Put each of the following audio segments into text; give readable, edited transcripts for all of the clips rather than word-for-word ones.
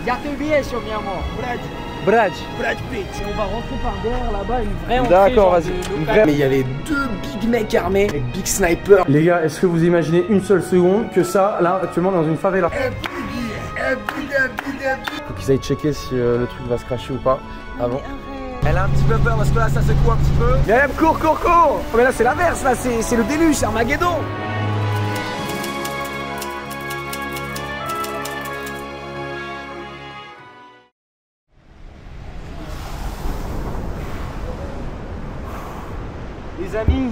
Ya te viejo, mi amor. Brad. Brad Pitt. Et on va rentrer par derrière là-bas, une vraie entrée. D'accord, vas-y. Mais il y avait deux big mecs armés, avec big sniper. Les gars, est-ce que vous imaginez une seule seconde que ça, là, actuellement dans une favela? Faut qu'ils aillent checker si le truc va se cracher ou pas avant. Elle a un petit peu peur parce que là ça secoue un petit peu. Myriam, cours, cours, cours! Oh, mais là c'est l'inverse, là c'est le déluge, c'est Armageddon! Les amis,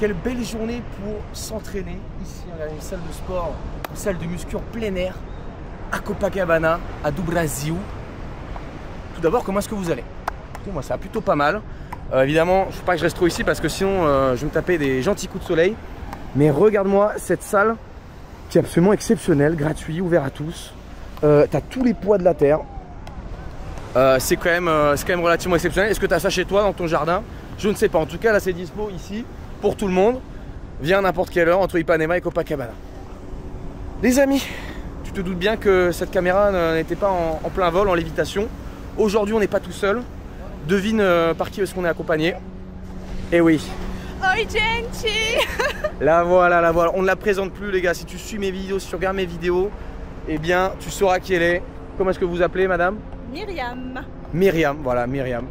quelle belle journée pour s'entraîner. Ici, on a une salle de sport, une salle de muscu en plein air, à Copacabana, à do Brasil. Tout d'abord, comment est-ce que vous allez? Écoutez, moi, ça va plutôt pas mal. Évidemment, il ne faut pas que je reste trop ici parce que sinon, je vais me taper des gentils coups de soleil. Mais regarde-moi cette salle qui est absolument exceptionnelle, gratuit, ouvert à tous. T'as tous les poids de la terre. C'est quand même relativement exceptionnel. Est-ce que tu as ça chez toi, dans ton jardin? Je ne sais pas. En tout cas, là, c'est dispo ici pour tout le monde. Viens à n'importe quelle heure entre Ipanema et Copacabana. Les amis, tu te doutes bien que cette caméra n'était pas en plein vol, en lévitation. Aujourd'hui, on n'est pas tout seul. Devine par qui est-ce qu'on est accompagné. Eh oui. Oi, gente. La voilà, la voilà. On ne la présente plus, les gars. Si tu suis mes vidéos, si tu regardes mes vidéos, eh bien, tu sauras qui elle est. Comment est-ce que vous appelez, madame? Myriam. Myriam, voilà, Myriam.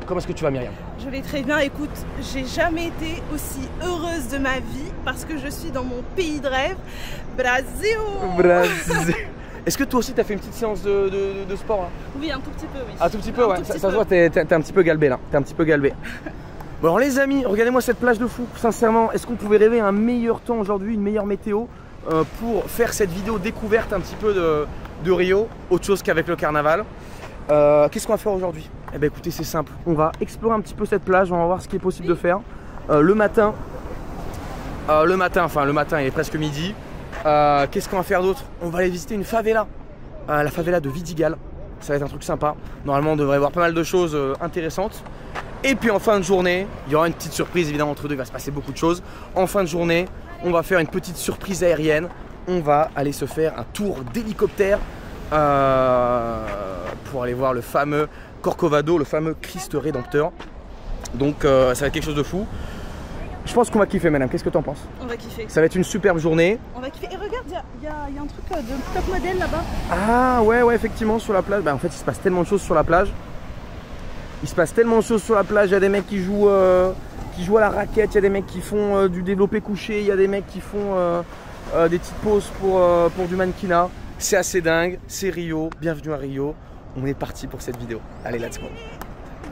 Comment est-ce que tu vas, Myriam? Je vais très bien. Écoute, j'ai jamais été aussi heureuse de ma vie parce que je suis dans mon pays de rêve, Brasil. Brasil. Est-ce que toi aussi, tu as fait une petite séance de sport là? Oui, un tout petit peu, oui. Un tout petit peu, ouais. Ça se voit, t'es un petit peu galbé là. T'es un petit peu galbé. Bon, alors les amis, regardez-moi cette plage de fou. Sincèrement, est-ce qu'on pouvait rêver un meilleur temps aujourd'hui, une meilleure météo pour faire cette vidéo découverte un petit peu de Rio, autre chose qu'avec le carnaval? Qu'est-ce qu'on va faire aujourd'hui? Eh bien écoutez, c'est simple. On va explorer un petit peu cette plage, on va voir ce qui est possible de faire. Le matin, il est presque midi. Qu'est-ce qu'on va faire d'autre? On va aller visiter une favela, la favela de Vidigal. Ça va être un truc sympa. Normalement, on devrait voir pas mal de choses intéressantes. Et puis en fin de journée, il y aura une petite surprise évidemment entre deux, il va se passer beaucoup de choses. En fin de journée, on va faire une petite surprise aérienne. On va aller se faire un tour d'hélicoptère pour aller voir le fameux Corcovado, le fameux Christ Rédempteur. Donc ça va être quelque chose de fou. Je pense qu'on va kiffer, madame. Qu'est-ce que tu en penses? On va kiffer. Ça va être une superbe journée. On va kiffer. Et regarde, il y a un truc de top modèle là-bas. Ah ouais, effectivement, sur la plage. Bah, en fait, il se passe tellement de choses sur la plage. Il se passe tellement de choses sur la plage. Il y a des mecs qui jouent à la raquette. Il y a des mecs qui font du développé couché. Il y a des mecs qui font des petites pauses pour du mannequinat. C'est assez dingue. C'est Rio. Bienvenue à Rio. On est parti pour cette vidéo. Allez, let's go.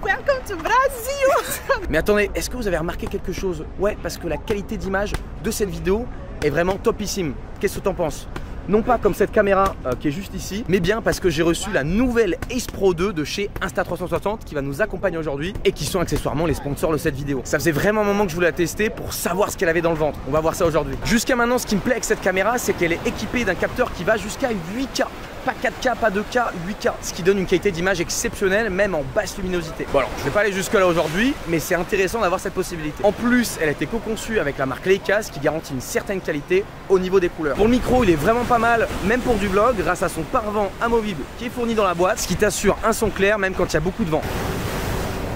Welcome to Brazil. Mais attendez, est-ce que vous avez remarqué quelque chose? Ouais, parce que la qualité d'image de cette vidéo est vraiment topissime. Qu'est-ce que tu en penses? Non pas comme cette caméra qui est juste ici, mais bien parce que j'ai reçu la nouvelle Ace Pro 2 de chez Insta360 qui va nous accompagner aujourd'hui et qui sont accessoirement les sponsors de cette vidéo. Ça faisait vraiment un moment que je voulais la tester pour savoir ce qu'elle avait dans le ventre. On va voir ça aujourd'hui. Jusqu'à maintenant, ce qui me plaît avec cette caméra, c'est qu'elle est équipée d'un capteur qui va jusqu'à 8K. Pas 4K, pas 2K, 8K. Ce qui donne une qualité d'image exceptionnelle, même en basse luminosité. Bon alors, je vais pas aller jusque là aujourd'hui, mais c'est intéressant d'avoir cette possibilité. En plus, elle a été co-conçue avec la marque Leica, ce qui garantit une certaine qualité au niveau des couleurs. Pour le micro, il est vraiment pas mal, même pour du vlog, grâce à son pare-vent amovible qui est fourni dans la boîte, ce qui t'assure un son clair, même quand il y a beaucoup de vent.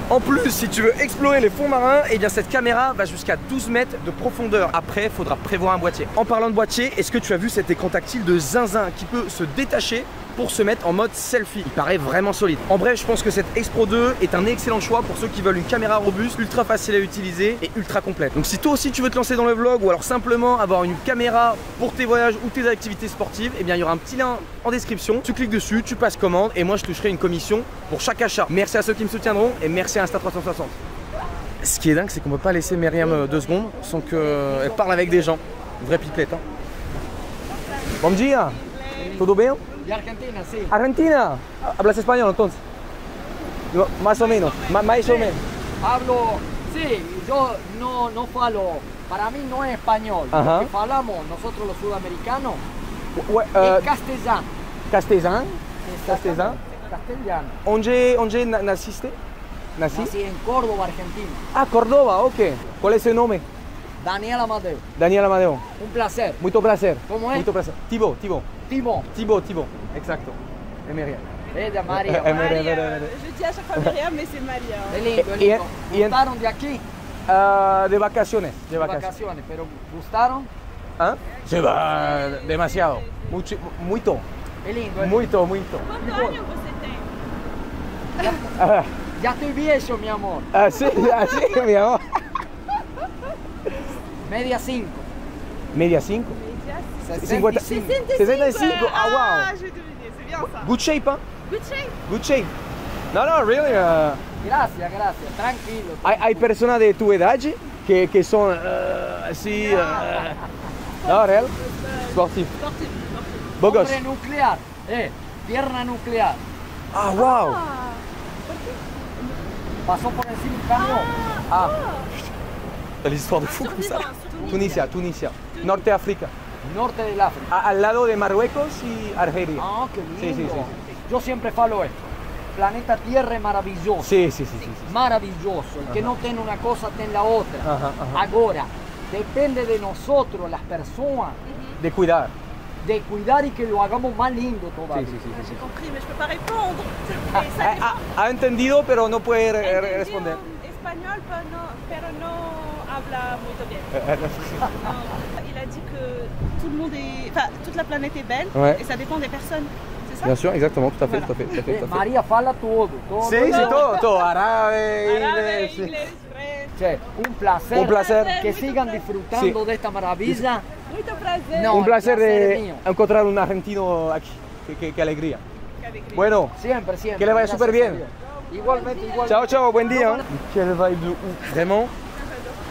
En plus, si tu veux explorer les fonds marins, eh bien cette caméra va jusqu'à 12 mètres de profondeur. Après, il faudra prévoir un boîtier. En parlant de boîtier, est-ce que tu as vu cet écran tactile de zinzin qui peut se détacher pour se mettre en mode selfie? Il paraît vraiment solide. En bref, je pense que cette Ace Pro 2 est un excellent choix pour ceux qui veulent une caméra robuste, ultra facile à utiliser et ultra complète. Donc si toi aussi tu veux te lancer dans le vlog ou alors simplement avoir une caméra pour tes voyages ou tes activités sportives, eh bien il y aura un petit lien en description. Tu cliques dessus, tu passes commande et moi je toucherai une commission pour chaque achat. Merci à ceux qui me soutiendront et merci à Insta360. Ce qui est dingue, c'est qu'on ne peut pas laisser Myriam 2 secondes sans qu'elle parle avec des gens. Une vraie pipelette. Hein. Bom dia. Tudo bem? De Argentina, sí. Argentina. ¿Hablas español entonces? Más o menos. Más o menos. Hablo, sí, yo no falo, para mí no es español. Lo que falamos nosotros los sudamericanos es castellano. Castellano? Castellano. Castellano. ¿Onde naciste? Nací en Córdoba, Argentina. Ah, Córdoba, ok. ¿Cuál es el nombre? Daniel Amadeo. Daniel Amadeo. Un placer. Muito placer. ¿Cómo es? Muito placer. Thibaut. Timo. Exacto. Et Myriam. De María. Je dis à chaque fois Myriam, mais c'est Maria. Es lindo, es lindo. ¿Gustaron de aquí? De vacaciones. De vacaciones, pero ¿gustaron? ¿Ah? Sí, demasiado. Muito. Es lindo. Muito. Quantos anos você tem? Ya estoy viejo, mi amor. Así, mi amor. Media 5. Media 5. 50. 65. Ah, wow. J'ai deviné, c'est bien ça. Good shape, hein? Good shape. No, really. Gracias, tranquilo. Hay personas de tu edad que son así. No, real. Sportif. Bogos. Hombre nuclear. Pierna nuclear. Ah, wow. Pasó por encima un camión. Ah. T'as l'histoire de fou comme ça. Tunisia. Norte África. Norte del África. Al lado de Marruecos y Argelia. Ah, qué lindo. Sí. Yo siempre falo esto. Planeta Tierra es maravilloso. Sí. Maravilloso. El que no tiene una cosa, tiene la otra. Ajá. Ahora, depende de nosotros, las personas, De cuidar. de cuidar y que lo hagamos más lindo todavía. Sí. J'ai compris, mais je peux pas répondre. Ha entendido, pero no puede responder. Espagnol, pero no habla muy bien. Il a dit que tout le monde est, enfin, toute la planète est belle, Ouais. et ça dépend des personnes. C'est ça? Bien sûr, exactement, tout à fait. María fala todo. Sí, todo. Árabe, Árabe, inglés. inglés, French. Sí, un placer. Un placer. Que sigan disfrutando de esta maravilla. Muito prazer. No, Un placer el placer es de mío. encontrar un argentino aquí. Qué alegría. Bueno, Siempre. que le vaya Gracias súper bien. a Dios. Igualmente. ciao, buen día. Quelle vibe de ouf. Vraiment,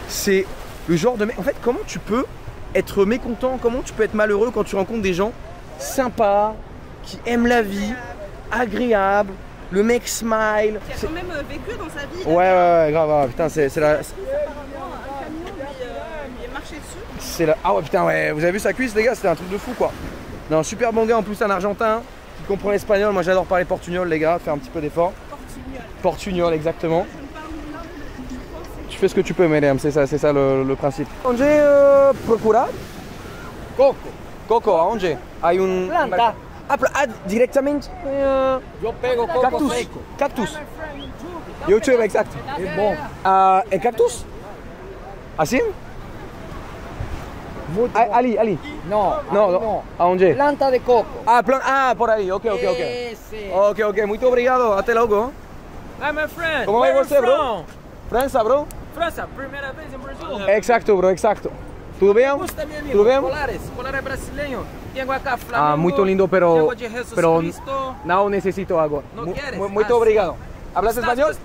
c'est le genre de mec. En fait, comment tu peux être mécontent, comment tu peux être malheureux quand tu rencontres des gens sympas, qui aiment la vie, agréables, le mec smile. Qui a quand même vécu dans sa vie. Ouais, grave, putain, c'est la. Un camion lui est marché dessus. C'est la. Ah ouais, putain, ouais, vous avez vu sa cuisse, les gars, c'était un truc de fou, quoi. Non, super bon gars, en plus, un argentin qui comprend l'espagnol. Moi, j'adore parler portugnol, les gars, faire un petit peu d'effort. Portugnol, exactement. Tu fais ce que tu peux, Myriam, c'est ça le principe. Onde procura? Coco, aonde? Hay un. Planta. Directamente. Yo pego coco seco. Cactus. YouTube, exacto. Es bom. ¿El cactus? ¿Así? Muy bom. Ali. No. Aonde? Planta de coco. Por ahí, ok. Ese. Ok, muito obrigado. Até logo. Hi, my friend. Como vai Where você, you bro? from? França, bro? França, primeira vez em Brasil. Exacto, bro, exacto. Tudo bem? Gusta, meu amigo. Tudo bem? Colares brasileiro. Tenho acá Flamengo. Muito lindo, pero Tengo de Jesus Cristo. não necessito agora. Não queres? Muito obrigado. Hablas Estás espanhol?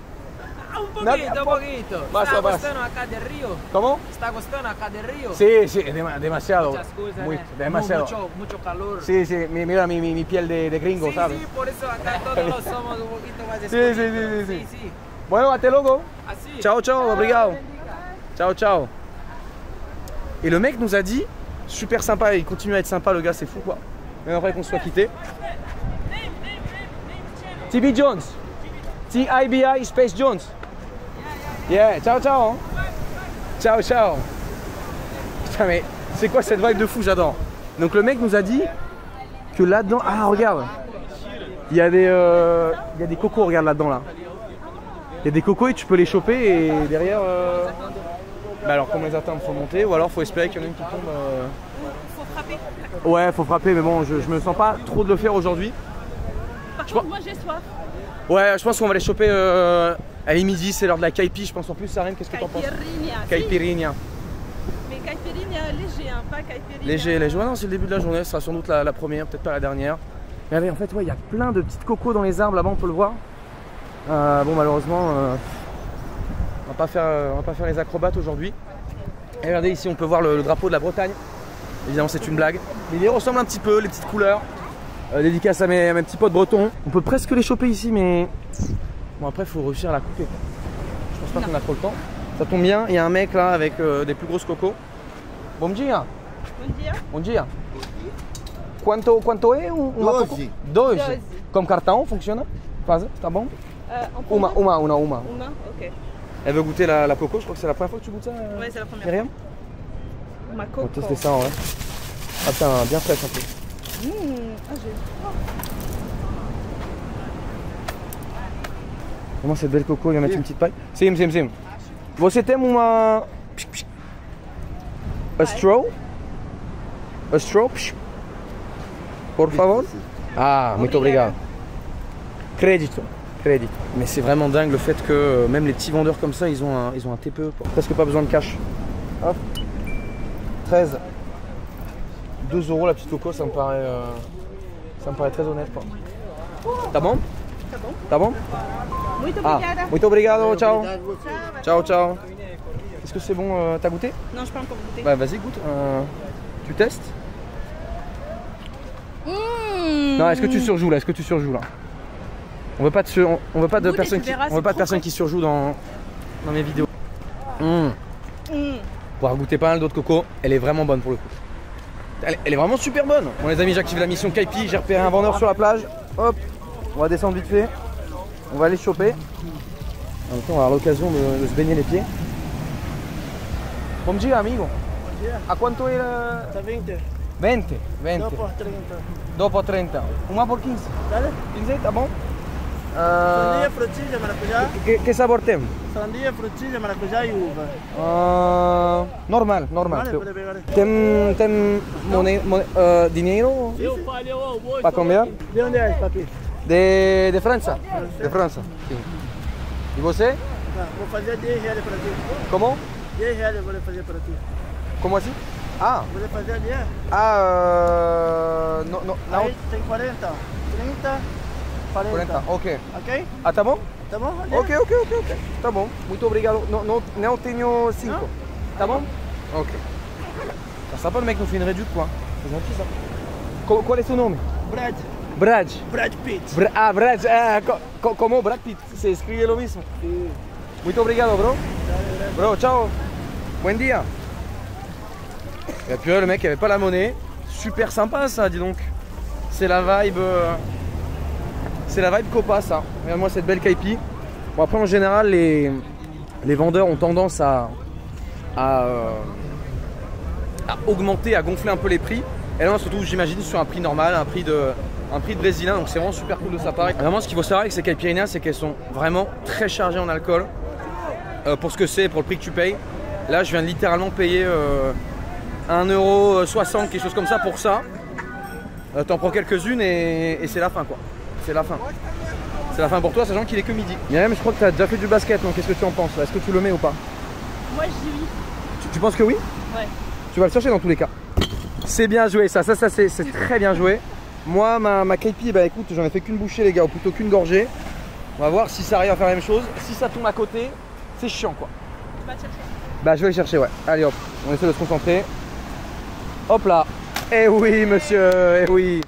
Un poquito. Más ¿Está o más. gostando acá de Río? ¿Cómo? ¿Está gostando acá de Río? Sí, demasiado. Muchas cosas, Muy, ¿eh? demasiado. Mucho calor. Sí, mira mi piel de gringo, Sí, ¿sabes? sí, por eso acá todos somos un poquito más Sí. escondidos. Sí. Bueno, até logo. Así. Ciao, obrigado. Ciao. Et le mec nous a dit, super sympa, il continue à être sympa, le gars, c'est fou quoi. Même après qu'on se soit quitté. TB Jones. TIBI Space Jones. Yeah, ciao. Ciao. Putain, mais c'est quoi cette vibe de fou, j'adore. Donc le mec nous a dit que là-dedans, ah regarde, il y a des cocos, regarde là-dedans là. Il y a des cocos et tu peux les choper et derrière. Bah alors comment les atteindre, faut monter ou alors faut espérer qu'il y en a une qui tombe. Faut frapper. Ouais, faut frapper, mais bon, je me sens pas trop de le faire aujourd'hui. Par contre, moi j'ai soif. Ouais, je pense qu'on va les choper à midi, c'est l'heure de la caipi, je pense en plus, Sarine, qu'est-ce que t'en penses? Caipirinha. Mais caipirinha léger, hein, pas caipirinha. Léger. Ouais, non, c'est le début de la journée, ce sera sans doute la première, peut-être pas la dernière. Regardez, en fait, ouais, il y a plein de petites cocos dans les arbres là-bas, on peut le voir. Bon, malheureusement, on va pas faire les acrobates aujourd'hui. Et regardez, ici, on peut voir le drapeau de la Bretagne. Évidemment, c'est une blague. Mais il ressemble un petit peu, les petites couleurs. Dédicace à mes petits potes bretons. On peut presque les choper ici, mais bon, après, il faut réussir à la couper. Je pense pas qu'on a trop le temps. Ça tombe bien, il y a un mec là avec des plus grosses cocos. Bom dia. Bom dia. Quanto é uma coco? 12. Comme cartão, funciona? Faz, tá bom? Uma. Ok. Elle veut goûter la coco, je crois que c'est la première fois que tu goûtes ça, Ouais, c'est la première Myriam? Ma coco. On va tester ça en vrai. Ah putain, bien fraîche un peu. Comment cette belle coco, il va mettre une petite paille. Sim. Você tem uma... A straw? A straw? Por favor? Ah, muito obrigado. Crédito. Mais c'est vraiment dingue le fait que même les petits vendeurs comme ça, ils ont un TPE. Presque pas besoin de cash. Hop. 13. 2 € la petite coco, ça me paraît très honnête. Quoi. Tá bom? Tá bom? Muito obrigada. Muito obrigado, ciao. Ciao. Est-ce que c'est bon, t'as goûté? Non, je peux encore goûter. Bah vas-y, goûte. Tu testes? Non, est-ce que tu surjoues là? On veut pas de personnes qui surjouent dans mes vidéos. Pour goûter pas mal d'autres coco, elle est vraiment bonne pour le coup. Elle est vraiment super bonne. Bon les amis, j'active la mission Kaipi, j'ai repéré un vendeur sur la plage. Hop, on va descendre vite fait. On va aller choper. En même temps, on va avoir l'occasion de se baigner les pieds. Bom dia, amigo. A quanto è la... 20. Dopo 30. Uma por 15. Dale. 15, tá bom? Sandía, frutilla, maracujá. Que sabor tem? Sandía, frutilla, maracujá y uva. Normal. Vale, puede pegar. Tem dinheiro? Sí. Para cambiar? ¿De dónde es, papi? De França. De França, sim. E você? Vou fazer 10 reais para ti. Como? 10 reais eu vou fazer para ti. Como assim? Ah! Vou fazer 10? Não. Aí tem 40, 30, 40. Ok. Ok? Ah, tá bom? Tá bom? Ok. Tá bom. Muito obrigado. Não tenho 5. Não? Tá bom? Ok. Tá sympa le mec nous fait une réduc quoi. C'est gentil ça. Qual é seu nome? Brad. Brad Pitt. Brad. Como Brad Pitt. Se escribe lo mismo. Sí. Muito obrigado, bro. Bro, ciao. Buen dia. Et puis le mec il avait pas la monnaie. Super sympa ça, dis donc. C'est la vibe. C'est la vibe Copa ça. Regarde-moi cette belle Kaipi. Bon après en général les vendeurs ont tendance à augmenter, à gonfler un peu les prix. Et là surtout j'imagine sur un prix normal, un prix de brésilien, donc c'est vraiment super cool de sa part. Vraiment ce qu'il faut savoir avec ces caipirinhas, c'est qu'elles sont vraiment très chargées en alcool. Pour ce que c'est, pour le prix que tu payes. Là je viens de littéralement payer 1,60 €, quelque chose comme ça pour ça. T'en prends quelques-unes et c'est la fin quoi. C'est la fin. C'est la fin pour toi, sachant qu'il est que midi. Myriam, je crois que tu as déjà fait du basket, donc qu'est-ce que tu en penses? Est-ce que tu le mets ou pas? Moi je dis oui. Tu penses que oui? Ouais. Tu vas le chercher dans tous les cas. C'est bien joué ça c'est très bien joué. Moi ma Kaipi, bah écoute, j'en ai fait qu'une bouchée les gars, ou plutôt qu'une gorgée. On va voir si ça arrive à faire la même chose. Si ça tombe à côté, c'est chiant quoi. Tu vas te chercher? Bah je vais le chercher, ouais. Allez hop, on essaie de se concentrer. Hop là. Eh oui monsieur, eh oui.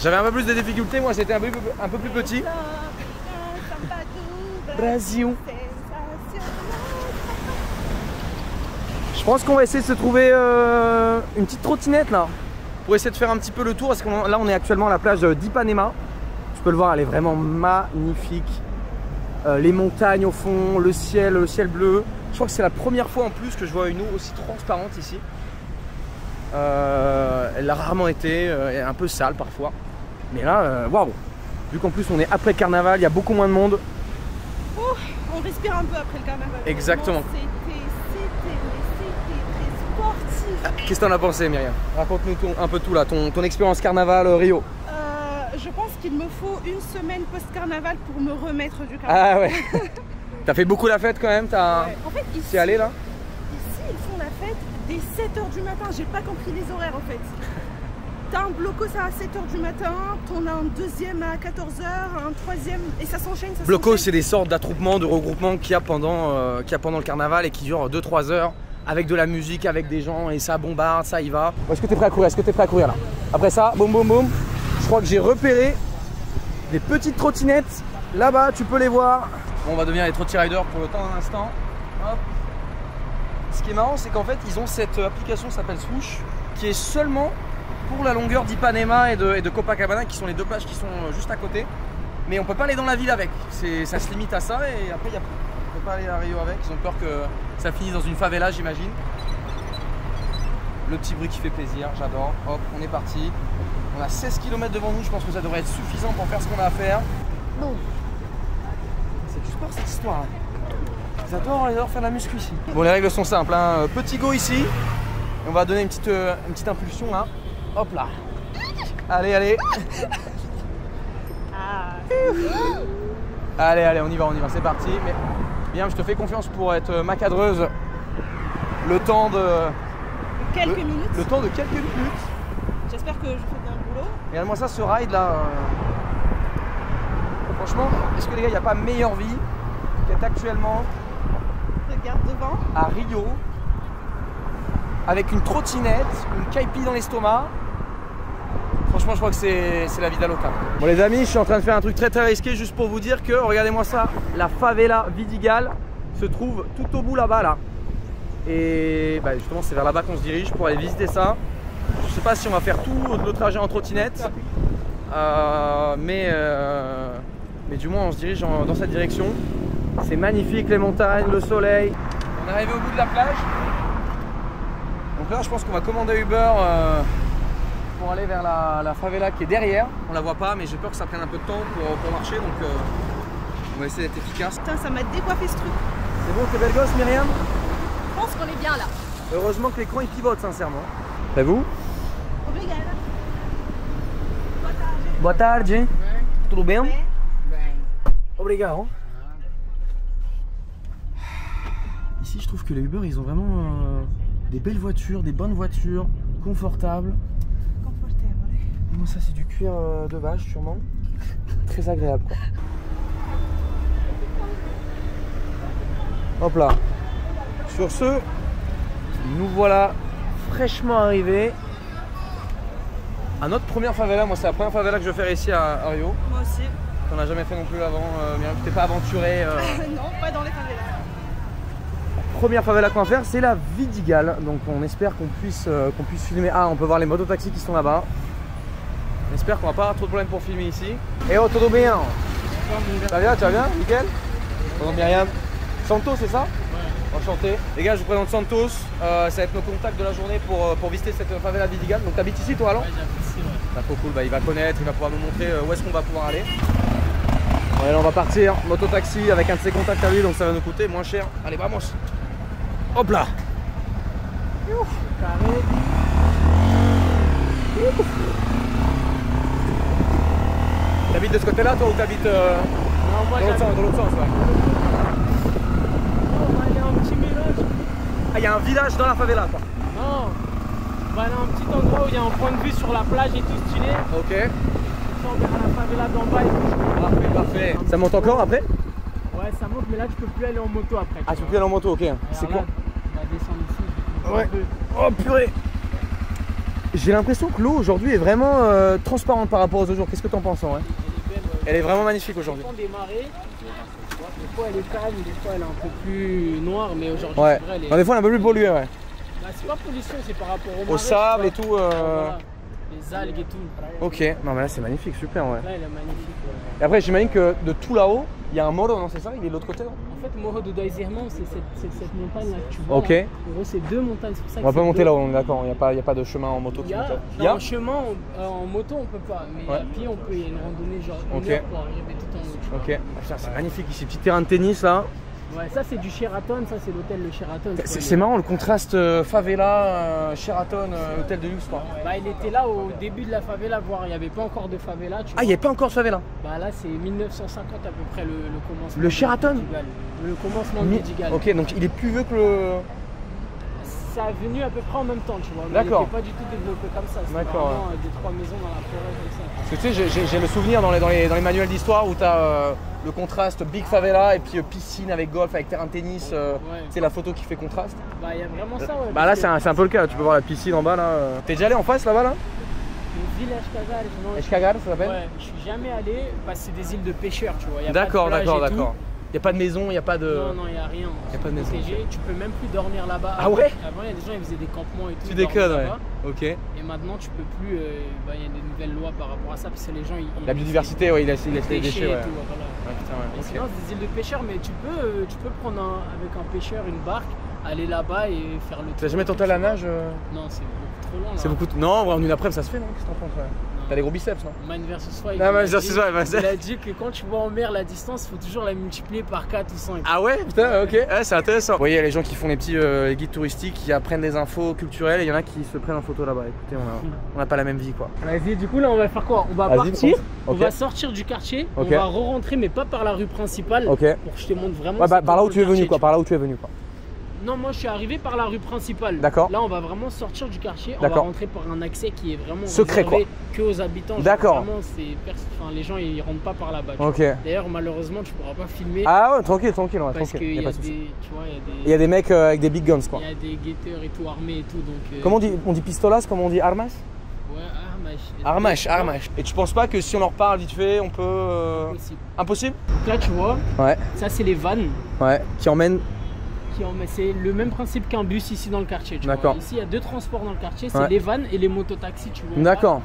J'avais un peu plus de difficultés, moi c'était un peu plus petit. Brasil. Je pense qu'on va essayer de se trouver une petite trottinette là. Pour essayer de faire un petit peu le tour, parce que là on est actuellement à la plage d'Ipanema. Tu peux le voir, elle est vraiment magnifique. Les montagnes au fond, le ciel bleu. Je crois que c'est la première fois en plus que je vois une eau aussi transparente ici. Elle l'a rarement été, elle est un peu sale parfois. Mais là, waouh! Vu qu'en plus on est après le carnaval, il y a beaucoup moins de monde. Oh, on respire un peu après le carnaval. Exactement. C'était très sportif. Qu'est-ce que t'en as pensé Myriam? Raconte-nous un peu tout là, ton expérience carnaval Rio. Je pense qu'il me faut une semaine post-carnaval pour me remettre du carnaval. Ah ouais. T'as fait beaucoup la fête quand même? Ouais. En fait, ici, allé là? Ici, ils font la fête dès 7 h du matin. J'ai pas compris les horaires en fait. T'as un blocos à 7 h du matin, t'en as un deuxième à 14 h, un troisième, et ça s'enchaîne. Blocos, c'est des sortes d'attroupements, de regroupements qu'il y a pendant le carnaval et qui durent 2-3 heures avec de la musique, avec des gens et ça bombarde, ça y va. Est-ce que t'es prêt à courir? Est-ce que t'es prêt à courir là? Après ça, boum boum boum. Je crois que j'ai repéré des petites trottinettes là-bas, tu peux les voir. Bon, on va devenir les trotty riders pour le temps d'un instant. Hop. Ce qui est marrant, c'est qu'en fait, ils ont cette application qui s'appelle Swoosh, qui est seulement pour la longueur d'Ipanema et de Copacabana, qui sont les deux plages qui sont juste à côté. Mais on peut pas aller dans la ville avec, ça se limite à ça et après on peut pas aller à Rio avec, ils ont peur que ça finisse dans une favela j'imagine. le petit bruit qui fait plaisir, j'adore. Hop, on est parti. On a 16 km devant nous, je pense que ça devrait être suffisant pour faire ce qu'on a à faire. Non. C'est du sport cette histoire. Ils adorent faire de la muscu ici. Bon, les règles sont simples, hein. Petit go ici. Et on va donner une petite impulsion là. Hop là. Allez, allez. Allez, allez, on y va, c'est parti. Mais bien, je te fais confiance pour être ma cadreuse. Le temps de... Quelques minutes. Le temps de quelques minutes. J'espère que je fais bien le boulot. Regarde-moi ça, ce ride là. Franchement, est-ce que les gars, il n'y a pas meilleure vie qu'être actuellement Regarde devant. à Rio avec une trottinette, une caipi dans l'estomac? Franchement, je crois que c'est la vida loca. Bon les amis, je suis en train de faire un truc très risqué juste pour vous dire que, regardez-moi ça, la favela Vidigal se trouve tout au bout là-bas là. Et bah, justement, c'est vers là-bas qu'on se dirige pour aller visiter ça. Je sais pas si on va faire tout le trajet en trottinette, mais du moins on se dirige dans cette direction. C'est magnifique, les montagnes, le soleil. On est arrivé au bout de la plage. Donc là, je pense qu'on va commander Uber pour aller vers la favela qui est derrière. On la voit pas, mais j'ai peur que ça prenne un peu de temps pour marcher, donc on va essayer d'être efficace. Putain, ça m'a décoiffé ce truc. C'est bon, t'es belle gosse, Myriam? Je pense qu'on est bien là. Heureusement que l'écran il pivote, sincèrement. C'est vous? Obrigada. Boa tarde. Tudo bem? Obrigado. Ici, je trouve que les Uber, ils ont vraiment des belles voitures, des bonnes voitures, confortables. Moi, ça, c'est du cuir de vache, sûrement. Très agréable, quoi. Hop là. Sur ce, nous voilà fraîchement arrivés à notre première favela. Moi, c'est la première favela que je vais faire ici à Rio. Moi aussi. On n'a jamais fait non plus avant. Tu t'es pas aventuré. Non, pas dans les favelas. Première favela qu'on va faire, c'est la Vidigal. Donc on espère qu'on puisse filmer. Ah, on peut voir les mototaxis qui sont là-bas. On espère qu'on va pas avoir trop de problèmes pour filmer ici. Et oh, tout bien. Ça va bien, tu vas bien? Nickel. Bonjour Myriam. Santos, c'est ça? Ouais. Enchanté. Les gars, je vous présente Santos. Ça va être nos contacts de la journée pour visiter cette favela Vidigal. Donc t'habites ici toi, alors? Ouais, j'habite ici, ouais. Bah, trop cool, bah, il va connaître, il va pouvoir nous montrer où est-ce qu'on va pouvoir aller. Ouais, là, on va partir mototaxi avec un de ses contacts à lui, donc ça va nous coûter moins cher. Allez, vamos. Hop là. Carré. T'habites de ce côté-là, toi, ou t'habites Non, moi, dans l'autre sens, ouais. Non, on va aller en petit mélange. Ah, il y a un village dans la favela, quoi. Non, on va aller à un petit endroit où il y a un point de vue sur la plage et tout stylé. Ok. On verra la favela d'en bas et tout. Parfait, parfait. Ça monte encore après? Ouais, ça monte, mais là, tu peux plus aller en moto après. Ah, tu peux plus aller en moto, ok. C'est quoi? On va descendre ici. Ouais. Oh purée. J'ai l'impression que l'eau aujourd'hui est vraiment transparente par rapport aux autres jours. Qu'est-ce que t'en penses, ouais? Elle est vraiment magnifique aujourd'hui. Ça dépend des marées. Des fois elle est calme, des fois elle est un peu plus noire, mais aujourd'hui ouais. C'est vrai. Non, des fois elle est un peu plus polluée, ouais. Bah, c'est pas pollution, c'est par rapport au sable et tout. Voilà. Les algues et tout. Ok, non mais là c'est magnifique, super, ouais. Là elle est magnifique. Ouais. Et après j'imagine que de tout là-haut, il y a un Morro, non, c'est ça? Il est de l'autre côté, non? En fait, Morro do Dois Irmãos, c'est cette montagne là que tu vois. Ok. Là. En gros, c'est deux montagnes, c'est pour ça que on va pas monter deux... là-haut, d'accord, il n'y a pas de chemin en moto qui monte là. Il y a un chemin en moto, on peut pas, mais ouais. à pied, on peut, il y a une randonnée genre une heure pour arriver tout en haut. Ok, ah, c'est magnifique ici, petit terrain de tennis là. Ouais, ça c'est du Sheraton, ça c'est l'hôtel le Sheraton. C'est marrant le contraste favela, Sheraton, hôtel de luxe quoi. Bah il était là au début de la favela, voire il n'y avait pas encore de favela. Tu vois. Il n'y avait pas encore de favela? Bah là c'est 1950 à peu près le commencement. Le Sheraton? Le commencement de Vidigal. Ok, donc il est plus vieux que le... Ça a venu à peu près en même temps, tu vois. D'accord. Il n'était pas du tout développé comme ça. C'était vraiment des trois maisons dans la forêt comme ça. Parce que tu sais, j'ai le souvenir dans les manuels d'histoire où tu as le contraste big favela et puis piscine avec golf, avec terrain de tennis. C'est la photo qui fait contraste. Bah il y a vraiment ça, ouais. Bah là c'est un peu le cas, tu peux voir la piscine en bas là. T'es déjà allé en face là-bas là? Une ville Escagar, non. Escagar ça s'appelle? Ouais, je suis jamais allé parce que c'est des îles de pêcheurs, tu vois. D'accord. Il n'y a pas de maison, il n'y a pas de... Non, il n'y a rien. Il n'y a pas de maison. Tu peux même plus dormir là-bas. Ah ouais? Avant, il y a des gens, ils faisaient des campements et tout. Tu déconnes, ouais. Ok. Et maintenant, tu peux plus... il y a des nouvelles lois par rapport à ça, parce que les gens... La biodiversité, ouais, il laisse les déchets, ouais. Et tout, voilà. Ouais, putain, ouais. Sinon, c'est des îles de pêcheurs, mais tu peux prendre avec un pêcheur une barque, aller là-bas et faire le tour. Tu vas jamais tenté la nage Non, c'est beaucoup trop long. C'est beaucoup. Non, en une après ça se fait, non? Qu'est-ce que t'en penses? T'as des gros biceps, non? Man versus Wild. Non, Man versus Wild, il a dit que quand tu vas en mer, la distance, il faut toujours la multiplier par 4 ou 5. Ah ouais? Putain, ok, ouais, c'est intéressant. Vous voyez, il y a les gens qui font les petits guides touristiques, qui apprennent des infos culturelles, et il y en a qui se prennent en photo là-bas. Écoutez, on n'a pas la même vie, quoi. Vas-y, du coup, là, on va faire quoi? On va partir, on va sortir du quartier, on va re-rentrer, mais pas par la rue principale, pour que je te montre vraiment. Ouais, par là où tu es venu, quoi. Par là où tu es venu, quoi. Non, moi je suis arrivé par la rue principale. D'accord. Là, on va vraiment sortir du quartier. On va rentrer par un accès qui est vraiment secret, réservé que aux habitants. D'accord. Enfin, les gens ils rentrent pas par là-bas. Ok. D'ailleurs, malheureusement, tu pourras pas filmer. Ah ouais, tranquille, tranquille. Parce qu'il y a il y a des mecs avec des big guns, quoi. Il y a des guetteurs et tout armés et tout. Donc. Comment on dit pistolas? Comment on dit armas? Ouais, Armash. Et tu penses pas que si on en reparle vite fait, on peut. Impossible. Donc là, tu vois. Ouais. Ça, c'est les vannes. Ouais. Qui emmènent. C'est le même principe qu'un bus ici dans le quartier. D'accord. Ici, il y a 2 transports dans le quartier, c'est les vannes et les mototaxis, tu vois. D'accord.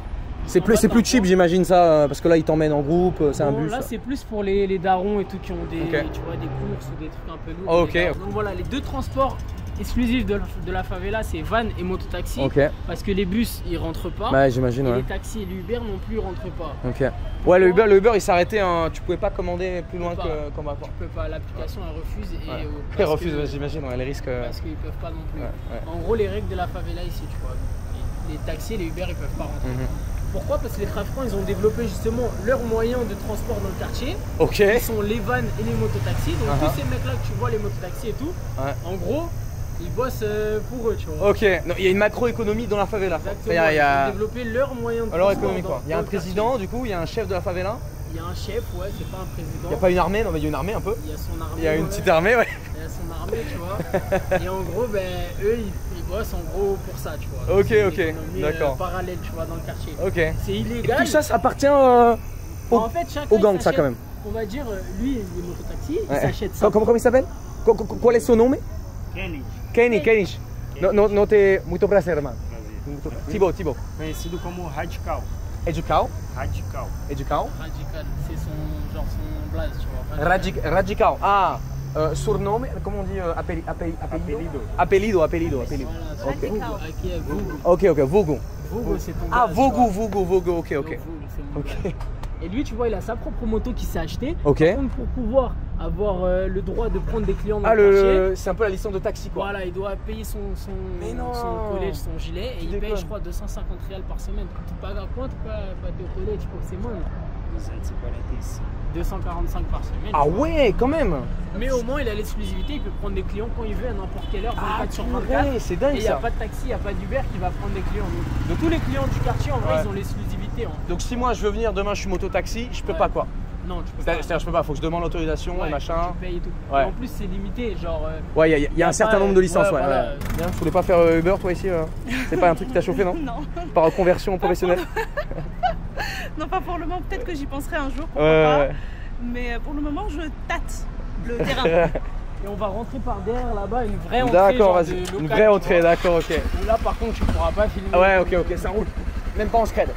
C'est plus cheap, j'imagine ça, parce que là, ils t'emmènent en groupe, c'est un bus. Là, c'est plus pour les darons et tout qui ont des, tu vois, des courses ou des trucs un peu lourds. Ok. Donc voilà, les 2 transports exclusifs de la favela, c'est van et mototaxi. Parce que les bus, ils rentrent pas. Ouais, j'imagine. Et les taxis et l'Uber non plus rentrent pas. Ok. Ouais, le Uber il s'arrêtait, tu pouvais pas commander plus loin qu'en bas. Tu peux pas, l'application elle refuse. Et elle refuse, j'imagine, les risques. Parce qu'ils peuvent pas non plus. En gros, les règles de la favela ici, tu vois. Les taxis et les Uber, ils peuvent pas rentrer. Pourquoi? Parce que les trafiquants, ils ont développé justement leurs moyens de transport dans le quartier. Qui sont les vannes et les mototaxis. Donc tous ces mecs là que tu vois, les mototaxis et tout, en gros, ils bossent pour eux, tu vois. Ok, il y a une macroéconomie dans la favela. Exactement, ils ont développé leurs moyens de transport. Économie, quoi. Il y a un président, du coup, il y a un chef de la favela. Il y a un chef, ouais, c'est pas un président. Il n'y a pas une armée, non mais il y a une armée un peu. Il y a son armée. Il y a une petite armée, ouais. Il y a son armée, tu vois. Et en gros, eux, ils bossent en gros pour ça, tu vois. Ok, d'accord. Parallèle, tu vois, dans le quartier. Ok. C'est illégal. Et tout ça appartient en fait, aux gangs, ça quand même. On va dire, lui, les mototaxis, il s'achète ça. Comment il s'appelle? Quel est son nom? Kenny. No te muito prazer, hermano. Thibaut. Conhecido como Radical. Radical, c'est son blaze, tu vois. Radical. Ah, surnom, comment on dit apelido. Ok, Vogo. Vogo, c'est ton blaze. Ah, Vogo, ok. Et lui, tu vois, il a sa propre moto qu'il s'est acheté. Ok. Par contre, pour pouvoir avoir le droit de prendre des clients dans le quartier. C'est un peu la licence de taxi, quoi. Voilà, il doit payer son collège, son gilet, et il paye, je crois, 250 rials par semaine. Tu pagas quanto para teu collège por semana? 245 par semaine. Ah ouais, quand même. Mais au moins, il a l'exclusivité, il peut prendre des clients quand il veut, à n'importe quelle heure, 24 sur 24. C'est dingue, ça. Et il n'y a pas de taxi, il n'y a pas d'Uber qui va prendre des clients. Donc tous les clients du quartier, en vrai, ils ont l'exclusivité. Donc si moi je veux venir demain, je suis moto-taxi, je peux pas, quoi. Non, tu peux pas. C'est-à-dire, je peux pas, faut que je demande l'autorisation et machin. Tu payes et tout. Et en plus, c'est limité, genre. Ouais, il y a un certain nombre de licences, Voilà. Bien, tu voulais pas faire Uber, toi, ici C'est pas un truc qui t'a chauffé, non? Non. Par conversion professionnelle? Non, pas pour le moment. Peut-être que j'y penserai un jour, pourquoi pas. Mais pour le moment, je tâte le terrain. Et on va rentrer par derrière là-bas, une vraie entrée. D'accord, vas-y. Une vraie entrée, d'accord, ok. Là, par contre, tu pourras pas filmer. Ouais, ok, ça roule. Même pas en scred.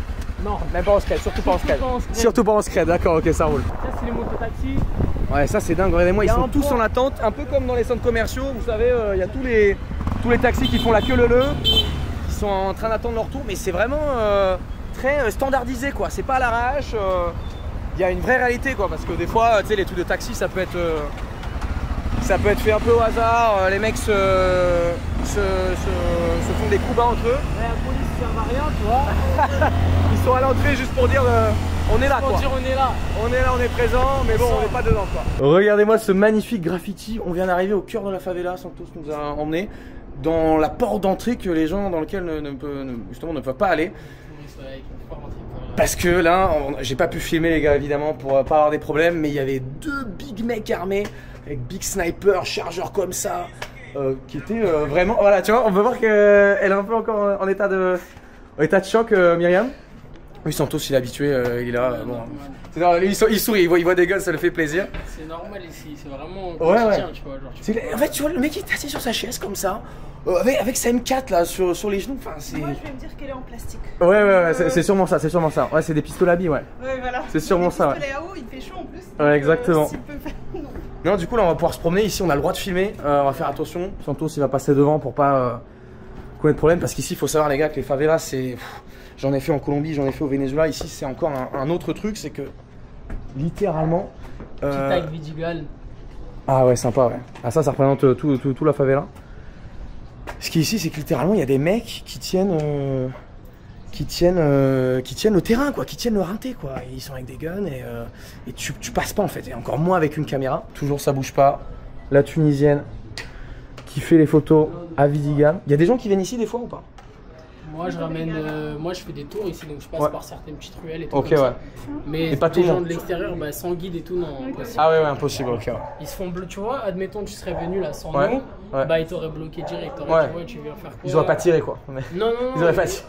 Non. Même pas en scred, surtout pas en scred. Surtout pas en scred, d'accord, ok, ça roule. Ça, c'est les mototaxis. Ouais, ça c'est dingue, regardez-moi, ils sont tous en attente, un peu comme dans les centres commerciaux, vous savez, il y a tous les taxis qui font la queue leu, qui sont en train d'attendre leur tour, mais c'est vraiment très standardisé, quoi, c'est pas à l'arrache, il y a une vraie réalité, quoi, parce que des fois, tu sais, les trucs de taxi, ça peut être fait un peu au hasard, les mecs se font des coups bas entre eux. Ouais, la police ne sert à rien, tu vois. Ils sont à l'entrée juste pour dire on est là, quoi. Pour dire on est là. On est présent, mais bon, on n'est pas dedans, quoi. Regardez-moi ce magnifique graffiti. On vient d'arriver au cœur de la favela. Santos nous a emmenés dans la porte d'entrée que les gens dans lequel justement ne peuvent pas aller. Parce que là, j'ai pas pu filmer, les gars, évidemment, pour pas avoir des problèmes, mais il y avait 2 big mecs armés avec big sniper, chargeur comme ça, qui étaient vraiment. Voilà, tu vois, on peut voir qu'elle est un peu encore en état de choc, Myriam. Oui, Santos, il est habitué, il est là. Bon. Il sourit, il voit des gars, ça le fait plaisir. C'est normal ici, c'est vraiment quotidien, tu vois. Genre, en fait, tu vois, le mec il est assis sur sa chaise comme ça, avec sa M4 là sur les genoux. Enfin, c'est. Moi, je vais me dire qu'elle est en plastique. Ouais, c'est sûrement ça, Ouais, c'est des pistolets à billes, ouais. Ouais, voilà. C'est sûrement ça. Des pistolets à eau, il fait chaud en plus. Ouais, exactement. S'il peut faire. Non. Non, du coup là on va pouvoir se promener. Ici on a le droit de filmer, on va faire attention. Santos il va passer devant pour pas connaître de problème. Parce qu'ici il faut savoir les gars que les favelas c'est... J'en ai fait en Colombie, j'en ai fait au Venezuela. Ici c'est encore un autre truc, c'est que littéralement... Petit tag Vidigal. Ah ouais, sympa ouais. Ah ça représente tout la favela. Ce qui est ici c'est que littéralement il y a des mecs qui tiennent... Qui tiennent le terrain quoi, qui tiennent le rinté quoi. Ils sont avec des guns et tu passes pas en fait, et encore moins avec une caméra. Toujours ça bouge pas. La Tunisienne qui fait les photos à Vidigal. Il y a des gens qui viennent ici des fois ou pas? Moi je ramène, moi je fais des tours ici donc je passe par certaines petites ruelles et tout. Ok comme ouais. Ça. Mais pas les gens de l'extérieur, bah, sans guide et tout, non, impossible. Ah ouais, impossible, ok. Ouais. Ils se font bleu, tu vois, admettons tu serais venu là sans ouais. nous, ouais. bah ils t'auraient bloqué direct. T'aurais dit ouais, tu viens faire quoi? Ils auraient pas tiré quoi. Non, ils auraient pas tiré.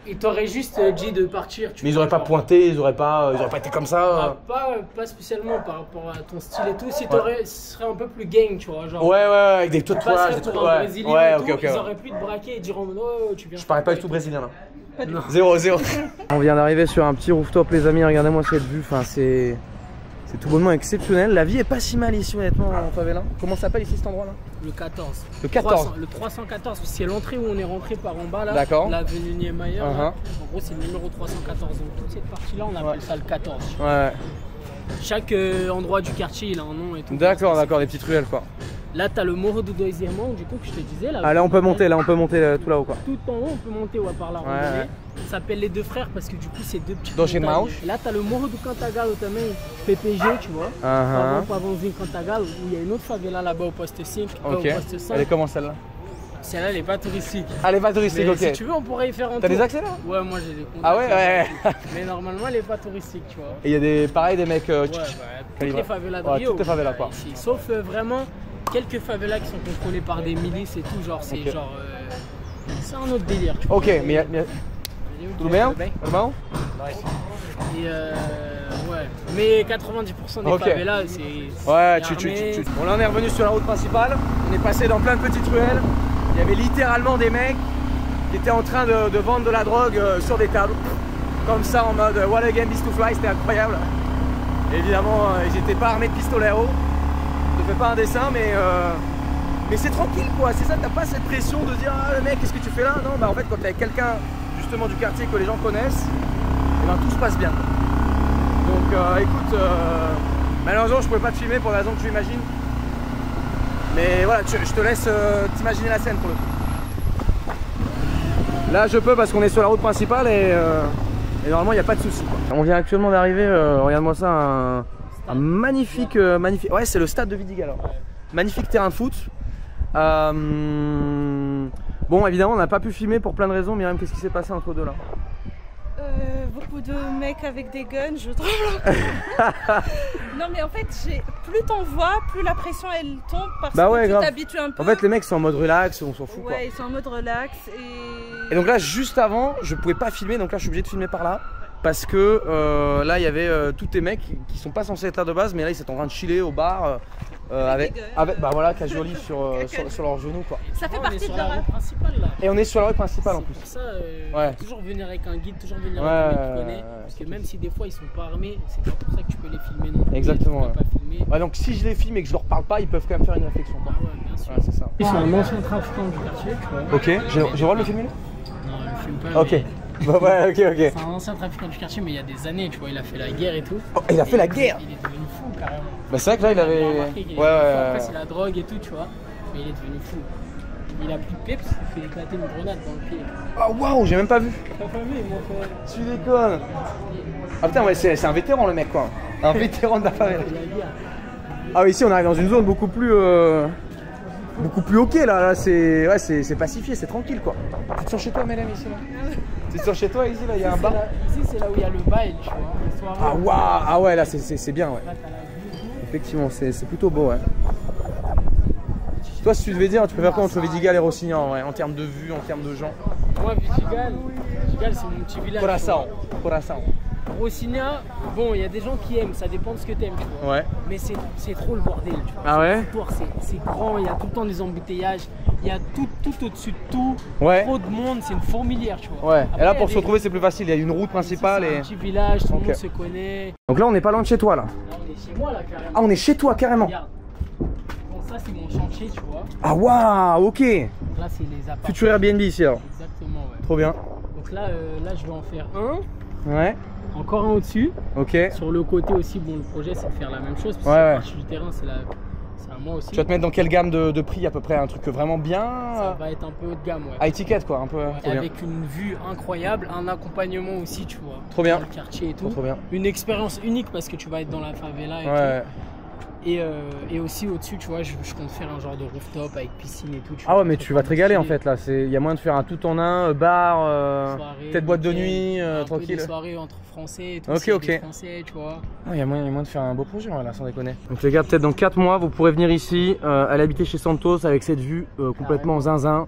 Ils t'auraient juste dit de partir. Mais ils auraient pas pointé, ils auraient pas été comme ça. Pas spécialement par rapport à ton style et tout. Si t'aurais, ce serait un peu plus gang, tu vois. Genre, ouais, avec des taux de toiles, des trucs. Ouais, ok. Ils auraient pu te braquer et dire oh, tu viens. Je parais pas du tout brésilien là. 0-0. On vient d'arriver sur un petit rooftop les amis, regardez-moi cette vue, enfin c'est tout bonnement exceptionnel. La vie est pas si mal ici honnêtement en favela. Comment s'appelle ici cet endroit là? Le 14. Le 14. Le 314, c'est l'entrée où on est rentré par en bas là. D'accord. L'avenue Niemeyer. En gros c'est le numéro 314. Donc toute cette partie là on appelle ça le 14. Ouais. Chaque endroit du quartier il a un nom et tout. D'accord, des petites ruelles quoi. Là t'as le Morro do Dois-Irmãos du coup que je te disais là. Ah là on peut monter, tout là-haut quoi. Tout en haut on peut monter par la randonnée. Ouais. Ça s'appelle les deux frères parce que du coup c'est deux petites montagnes. Là t'as le Morro do Cantagalo também, PPG tu vois. Pavãozinho Cantagalo où il y a une autre favela là-bas au poste 5. Ok. Au poste 5. Elle est comment celle-là? Celle-là elle est pas touristique. Ah, elle est pas touristique, ok. Si tu veux on pourrait y faire un tour. T'as des accès là? Ouais moi j'ai des contacts. Ah ouais. Mais normalement elle est pas touristique tu vois. Et il y a des mecs... toutes les favelas de Rio. Toutes les favelas quoi. Ici. Sauf vraiment quelques favelas qui sont contrôlées par des milices et tout, genre c'est c'est un autre délire. Tu vois. Ok, mais tout bien? Normal? Et ouais, mais 90% des favelas c'est... Ouais, Bon là on est revenu sur la route principale, on est passé dans plein de petites ruelles. Il y avait littéralement des mecs qui étaient en train de vendre de la drogue sur des tables. Comme ça en mode what a game is to fly, c'était incroyable. Et évidemment ils n'étaient pas armés de pistoleros. Je fais pas un dessin mais c'est tranquille quoi, c'est ça, t'as pas cette pression de dire ah le mec qu'est-ce que tu fais là? Non bah en fait quand t'es avec quelqu'un justement du quartier que les gens connaissent, et ben tout se passe bien. Donc écoute, malheureusement je pouvais pas te filmer pour la raison que tu imagines. Mais voilà, je te laisse t'imaginer la scène pour le coup. Là je peux parce qu'on est sur la route principale et normalement il n'y a pas de souci. On vient actuellement d'arriver, regarde-moi ça, un magnifique, ouais c'est le stade de Vidigal alors. Magnifique terrain de foot. Bon évidemment on n'a pas pu filmer pour plein de raisons. Myriam, qu'est-ce qui s'est passé entre deux là? Beaucoup de mecs avec des guns, je trouve. Non mais en fait, plus t'en vois, plus la pression elle tombe parce que tu t'habitues un peu. En fait les mecs sont en mode relax, on s'en fout quoi. Ouais, ils sont en mode relax et donc là juste avant, je pouvais pas filmer, donc là je suis obligé de filmer par là. Parce que là il y avait tous tes mecs qui sont pas censés être là de base, mais là ils étaient en train de chiller au bar avec bah voilà, casually sur leurs genoux quoi. Ça fait partie de la rue principale là. Et on est sur la rue principale en plus. C'est pour ça, toujours venir avec un guide, toujours venir avec un mec qui connaît. Parce que même si des fois ils sont pas armés, c'est pas pour ça que tu peux les filmer non plus. Exactement. Pas filmer. Ouais, donc si je les filme et que je leur parle pas, ils peuvent quand même faire une réflexion. Ah ouais, bien sûr. Ouais, c'est ça. Ils sont un ancien trafiquant du quartier, tu vois. Ok, j'ai le droit de le filmer? Non, je le filme pas. Ok. Bah ouais, ok. C'est un ancien trafiquant du quartier, mais il y a des années, tu vois, il a fait la guerre et tout. Oh, il a fait la guerre? Il est devenu fou carrément. Bah c'est vrai que là il avait... Après c'est la drogue et tout, tu vois, mais il est devenu fou. Il a plus de peps, il fait éclater une grenade dans le pied. Ah waouh, j'ai même pas vu. T'as pas vu, mon frère? Tu déconnes. Ah putain, ouais, c'est un vétéran le mec quoi. Un vétéran de la favela. Ah oui, ici on arrive dans une zone beaucoup plus ok là c'est pacifié, c'est tranquille quoi. Tu te sens chez toi Mélène ici là? Tu te sens chez toi ici là, il y a un bar? Ici c'est là où il y a le bail, tu vois. Ah waouh, ah ouais là c'est bien ouais. Effectivement c'est plutôt beau ouais. Toi si tu devais dire, tu préfères quoi entre Vidigal et Rocinha ouais, en termes de vue, en termes de gens? Moi Vidigal c'est mon petit village. Coração. Rocinha, bon, il y a des gens qui aiment, ça dépend de ce que t'aimes, tu vois. Ouais. Mais c'est trop le bordel, tu vois. Ah ouais? C'est grand, il y a tout le temps des embouteillages, il y a tout au-dessus de tout. Ouais. Trop de monde, c'est une fourmilière, tu vois. Ouais. Après, et là, pour se retrouver, c'est plus facile. Il y a une route principale et. Un petit village, tout le monde se connaît. Donc là, on n'est pas loin de chez toi, là. Là, on est chez moi, là, carrément. Ah, on est chez toi, carrément. Regarde. Bon, ça c'est mon chantier, tu vois. Ah waouh, ok. Donc là c'est les appartements. Futur Airbnb ici alors. Exactement, ouais. Trop bien. Donc là, je vais en faire un. Ouais. Encore un au-dessus. Ok. Sur le côté aussi, bon, le projet c'est de faire la même chose. Parce que la partie du terrain, c'est à moi aussi. Tu vas te mettre dans quelle gamme de prix à peu près? Un truc vraiment bien? Ça va être un peu haut de gamme, ouais. À étiquette quoi, un peu. Ouais. Avec une vue incroyable, un accompagnement aussi, tu vois. Trop bien. Dans le quartier et tout. Trop bien. Une expérience unique parce que tu vas être dans la favela et tout. Et aussi au-dessus, tu vois, je compte faire un genre de rooftop avec piscine et tout. Ah ouais, mais tu vas te régaler en fait là. Il y a moyen de faire un tout en un, bar, peut-être boîte de nuit, tranquille. Des soirées entre français et tout. Ok, ok. Français, tu vois. Il y a moyen de faire un beau projet là, sans déconner. Donc les gars, peut-être dans 4 mois, vous pourrez venir ici, aller habiter chez Santos avec cette vue complètement zinzin.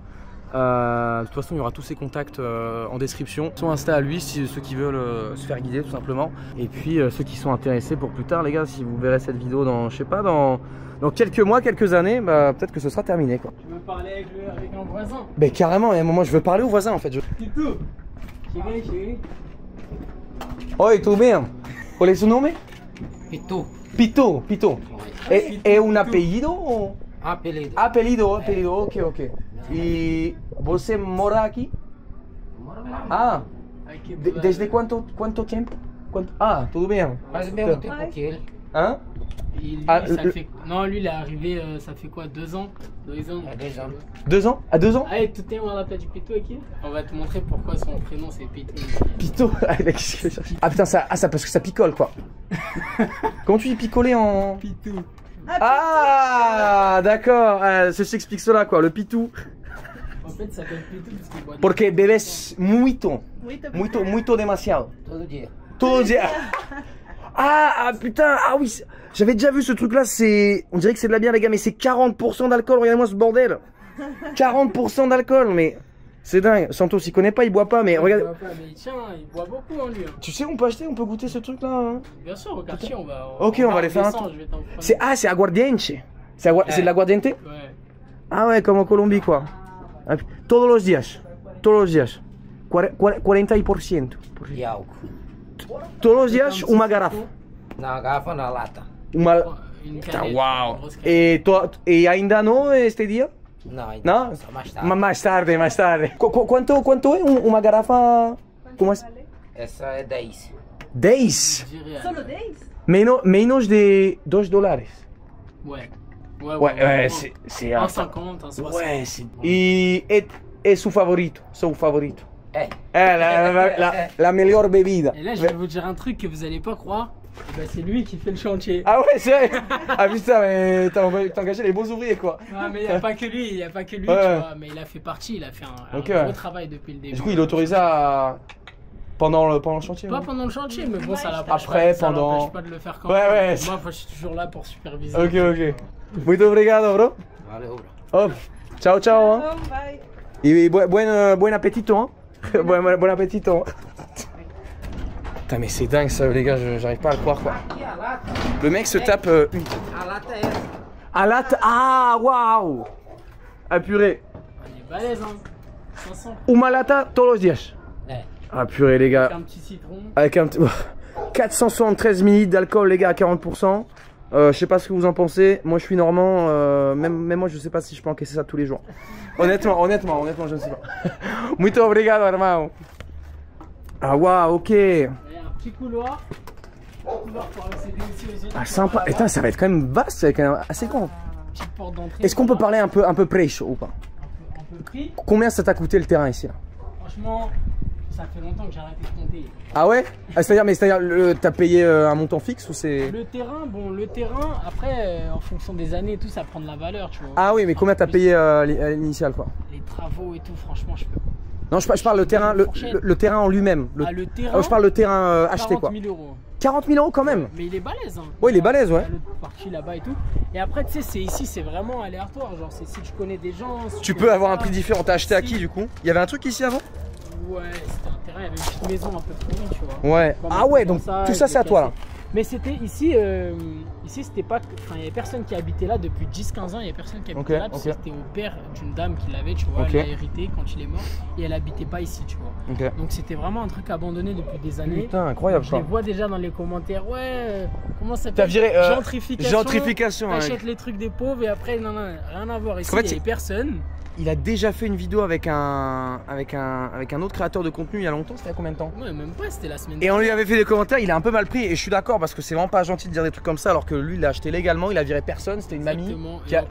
De toute façon, il y aura tous ses contacts en description. Son Insta à lui, si ceux qui veulent se faire guider tout simplement. Et puis ceux qui sont intéressés pour plus tard, les gars, si vous verrez cette vidéo dans, je sais pas, dans quelques mois, quelques années, bah, peut-être que ce sera terminé quoi. Tu veux parler avec un voisin? Mais carrément, à un moment, je veux parler au voisin en fait. Pito, chérie. Oi, tudo bem? Qual é seu nome? Pito. Pito, Pito. É um apelido? Apelido. Apelido, ok. E você mora aqui? Ah, desde quanto tempo? Ah, tudo bem. Faz o mesmo tempo que ele. Hein? Non, lui il est arrivé, ça fait quoi, 2 ans? 2 ans. 2 ans. 2 ans? À 2 ans? Allez, tu t'es on appelle du Pito aqui? On va te montrer pourquoi son prénom c'est Pito. Pito? Ah putain, ça parce que ça picole quoi. Comment tu dis picoler en... Pito. Ah, d'accord, ceci explique cela quoi, le pitou. En fait, ça s'appelle Pito parce qu'il boit. Porque bebes muito demasiado. Todo dia. Todo dia. Ah putain, ah oui, j'avais déjà vu ce truc là, on dirait que c'est de la bière les gars, mais c'est 40% d'alcool, regardez-moi ce bordel. 40% d'alcool, mais c'est dingue. Santos il connaît pas, il boit pas, mais regarde. Il boit pas, mais tiens, il boit beaucoup en lui. Tu sais, on peut goûter ce truc là hein. Bien sûr, au quartier on va. Ok, on va aller faire un tour. C'est aguardiente. C'est de l'aguardiente? Ouais. Ah ouais, comme en Colombie quoi. Todos los días. 40%. E álcool. Todos los días uma garrafa. Na garrafa, na lata. Uma... Putain, wow. E ainda no este dia? Não, ainda não? só mais tarde. Mais tarde. Quanto é uma garrafa? Como é? Essa é 10. 10? Solo 10? Menos de $2. Ouais, c'est 1,50, 1,60. Ouais, c'est... E seu favorito? La meilleure bebida. Et là, je vais vous dire un truc que vous allez pas croire. Bah, c'est lui qui fait le chantier. Ah ouais, c'est vrai. Ah putain, mais t'as engagé les beaux ouvriers quoi. Non, mais il n'y a pas que lui, tu vois. Mais il a fait partie, il a fait un gros travail depuis le début. Du coup, il est autorisé à... Pendant le chantier? Pas pendant le chantier, mais bon, ça l'empêche après, pas, pendant... pas de le faire quand même. Moi, je suis toujours là pour superviser. Ok. Muito obrigado, bro. Valeu, bro. Hop. Ciao, hein. Bye. Et buen appetito, hein. Bon appetito. Putain, mais c'est dingue ça, les gars, j'arrive pas à le croire quoi. Le mec se tape une. A lata é essa. À lata. Ah, waouh. Ah, purée. Il est balèze, hein. 500. Uma lata todos los días. Ah, purée, les gars. Avec un petit citron. Avec un petit. 473 ml d'alcool, les gars, à 40%. Je sais pas ce que vous en pensez. Moi, je suis normand. Même moi, je sais pas si je peux encaisser ça tous les jours. Honnêtement, je ne sais pas. Muito obrigado, hermano. Ah, waouh, ok. Il y a un petit couloir. Pour accéder aussi aux autres. Ah, sympa. Putain, ça va être quand même vaste, c'est quand même assez grand. Petite porte d'entrée. Est-ce qu'on peut parler un peu prêche ou pas? Un peu prix. Combien ça t'a coûté le terrain ici là? Franchement, ça fait longtemps que j'ai arrêté de compter. Ah ouais? C'est-à-dire, t'as payé un montant fixe ou c'est... Le terrain, après, en fonction des années et tout, ça prend de la valeur, tu vois. Ah oui, mais combien t'as payé à l'initial quoi? Les travaux et tout, franchement, je peux. Non, je parle le terrain, le terrain en lui-même. Le terrain. Je parle le terrain acheté quoi. 40 000 euros. 40 000 euros quand même. Mais il est balèze. Hein. Ouais, il est balèze, ouais. Il y a l'autre partie là-bas et tout. Et après, tu sais, ici, c'est vraiment aléatoire. Genre, si tu connais des gens. Si tu peux avoir un prix différent. T'as acheté à qui du coup? Il y avait un truc ici avant? Ouais, c'était un terrain, il y avait une petite maison un peu pourrie, tu vois. Ouais. Ah ouais, donc tout ça c'est à toi là. Mais c'était ici, ici c'était pas, enfin il y avait personne qui habitait là depuis 10-15 ans, il y avait personne qui habitait là, parce que c'était au père d'une dame qui l'avait, tu vois, elle l'a hérité quand il est mort, et elle habitait pas ici, tu vois. Donc c'était vraiment un truc abandonné depuis des années. Putain, incroyable. Je les vois déjà dans les commentaires, ouais, comment ça s'appelle? T'as viré gentrification. T'achètes les trucs des pauvres et après non, rien à voir. Ici il y avait personne. Il a déjà fait une vidéo avec un autre créateur de contenu il y a longtemps, c'était il y a combien de temps? Ouais, même pas, c'était la semaine dernière. Et on lui avait fait des commentaires, il a un peu mal pris et je suis d'accord parce que c'est vraiment pas gentil de dire des trucs comme ça alors que lui il l'a acheté légalement, il a viré personne, c'était une mamie.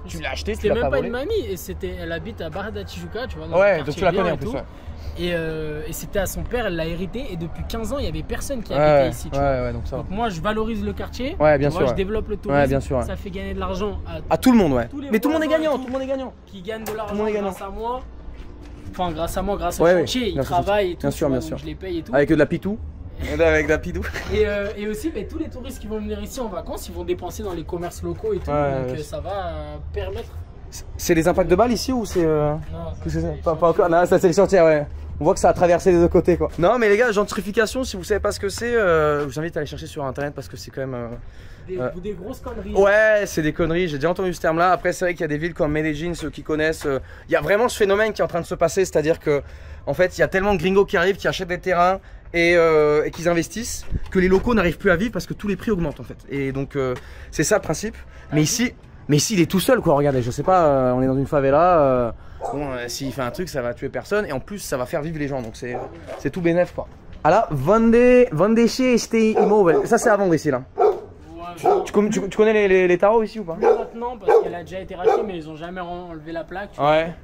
Tu l'as acheté, tu l'as pas volé. C'était même pas une mamie, et elle habite à Barra da Tijuca, tu vois. Dans ouais, donc tu la connais en plus. Et c'était à son père, elle l'a hérité et depuis 15 ans il y avait personne qui habitait ici, tu vois. Donc, ça. Donc moi je valorise le quartier, bien sûr, je développe le tourisme, bien sûr, ça fait gagner de l'argent à tout le monde, mais tout le monde est gagnant, tout le monde est gagnant. Qui gagne de l'argent grâce à moi. Enfin, grâce à moi, grâce au chantier, ils travaillent et tout. Bien sûr. Je les paye et tout. Avec de la pitou. Avec de la pidou. Et aussi, tous les touristes qui vont venir ici en vacances, ils vont dépenser dans les commerces locaux et tout. Donc ça va permettre. C'est les impacts de balles ici ou c'est. Non, pas encore. Non, ça c'est les chantiers, ouais. On voit que ça a traversé les deux côtés, quoi. Non, mais les gars, gentrification, si vous savez pas ce que c'est, je vous invite à aller chercher sur internet parce que c'est quand même. Des grosses conneries. Ouais, c'est des conneries, j'ai déjà entendu ce terme là. Après c'est vrai qu'il y a des villes comme Medellín, ceux qui connaissent, il y a vraiment ce phénomène qui est en train de se passer, c'est-à-dire que en fait il y a tellement de gringos qui arrivent, qui achètent des terrains et qui investissent, que les locaux n'arrivent plus à vivre parce que tous les prix augmentent en fait. Et donc c'est ça le principe. Mais ici il est tout seul, quoi, regardez, je sais pas, on est dans une favela, bon, s'il fait un truc ça va tuer personne et en plus ça va faire vivre les gens, donc c'est tout bénef, quoi. Ah là, vendez chez immobile, ça c'est à vendre ici là. Tu connais les tarots ici ou pas? Maintenant parce qu'elle a déjà été rachetée mais ils ont jamais enlevé la plaque. Ouais.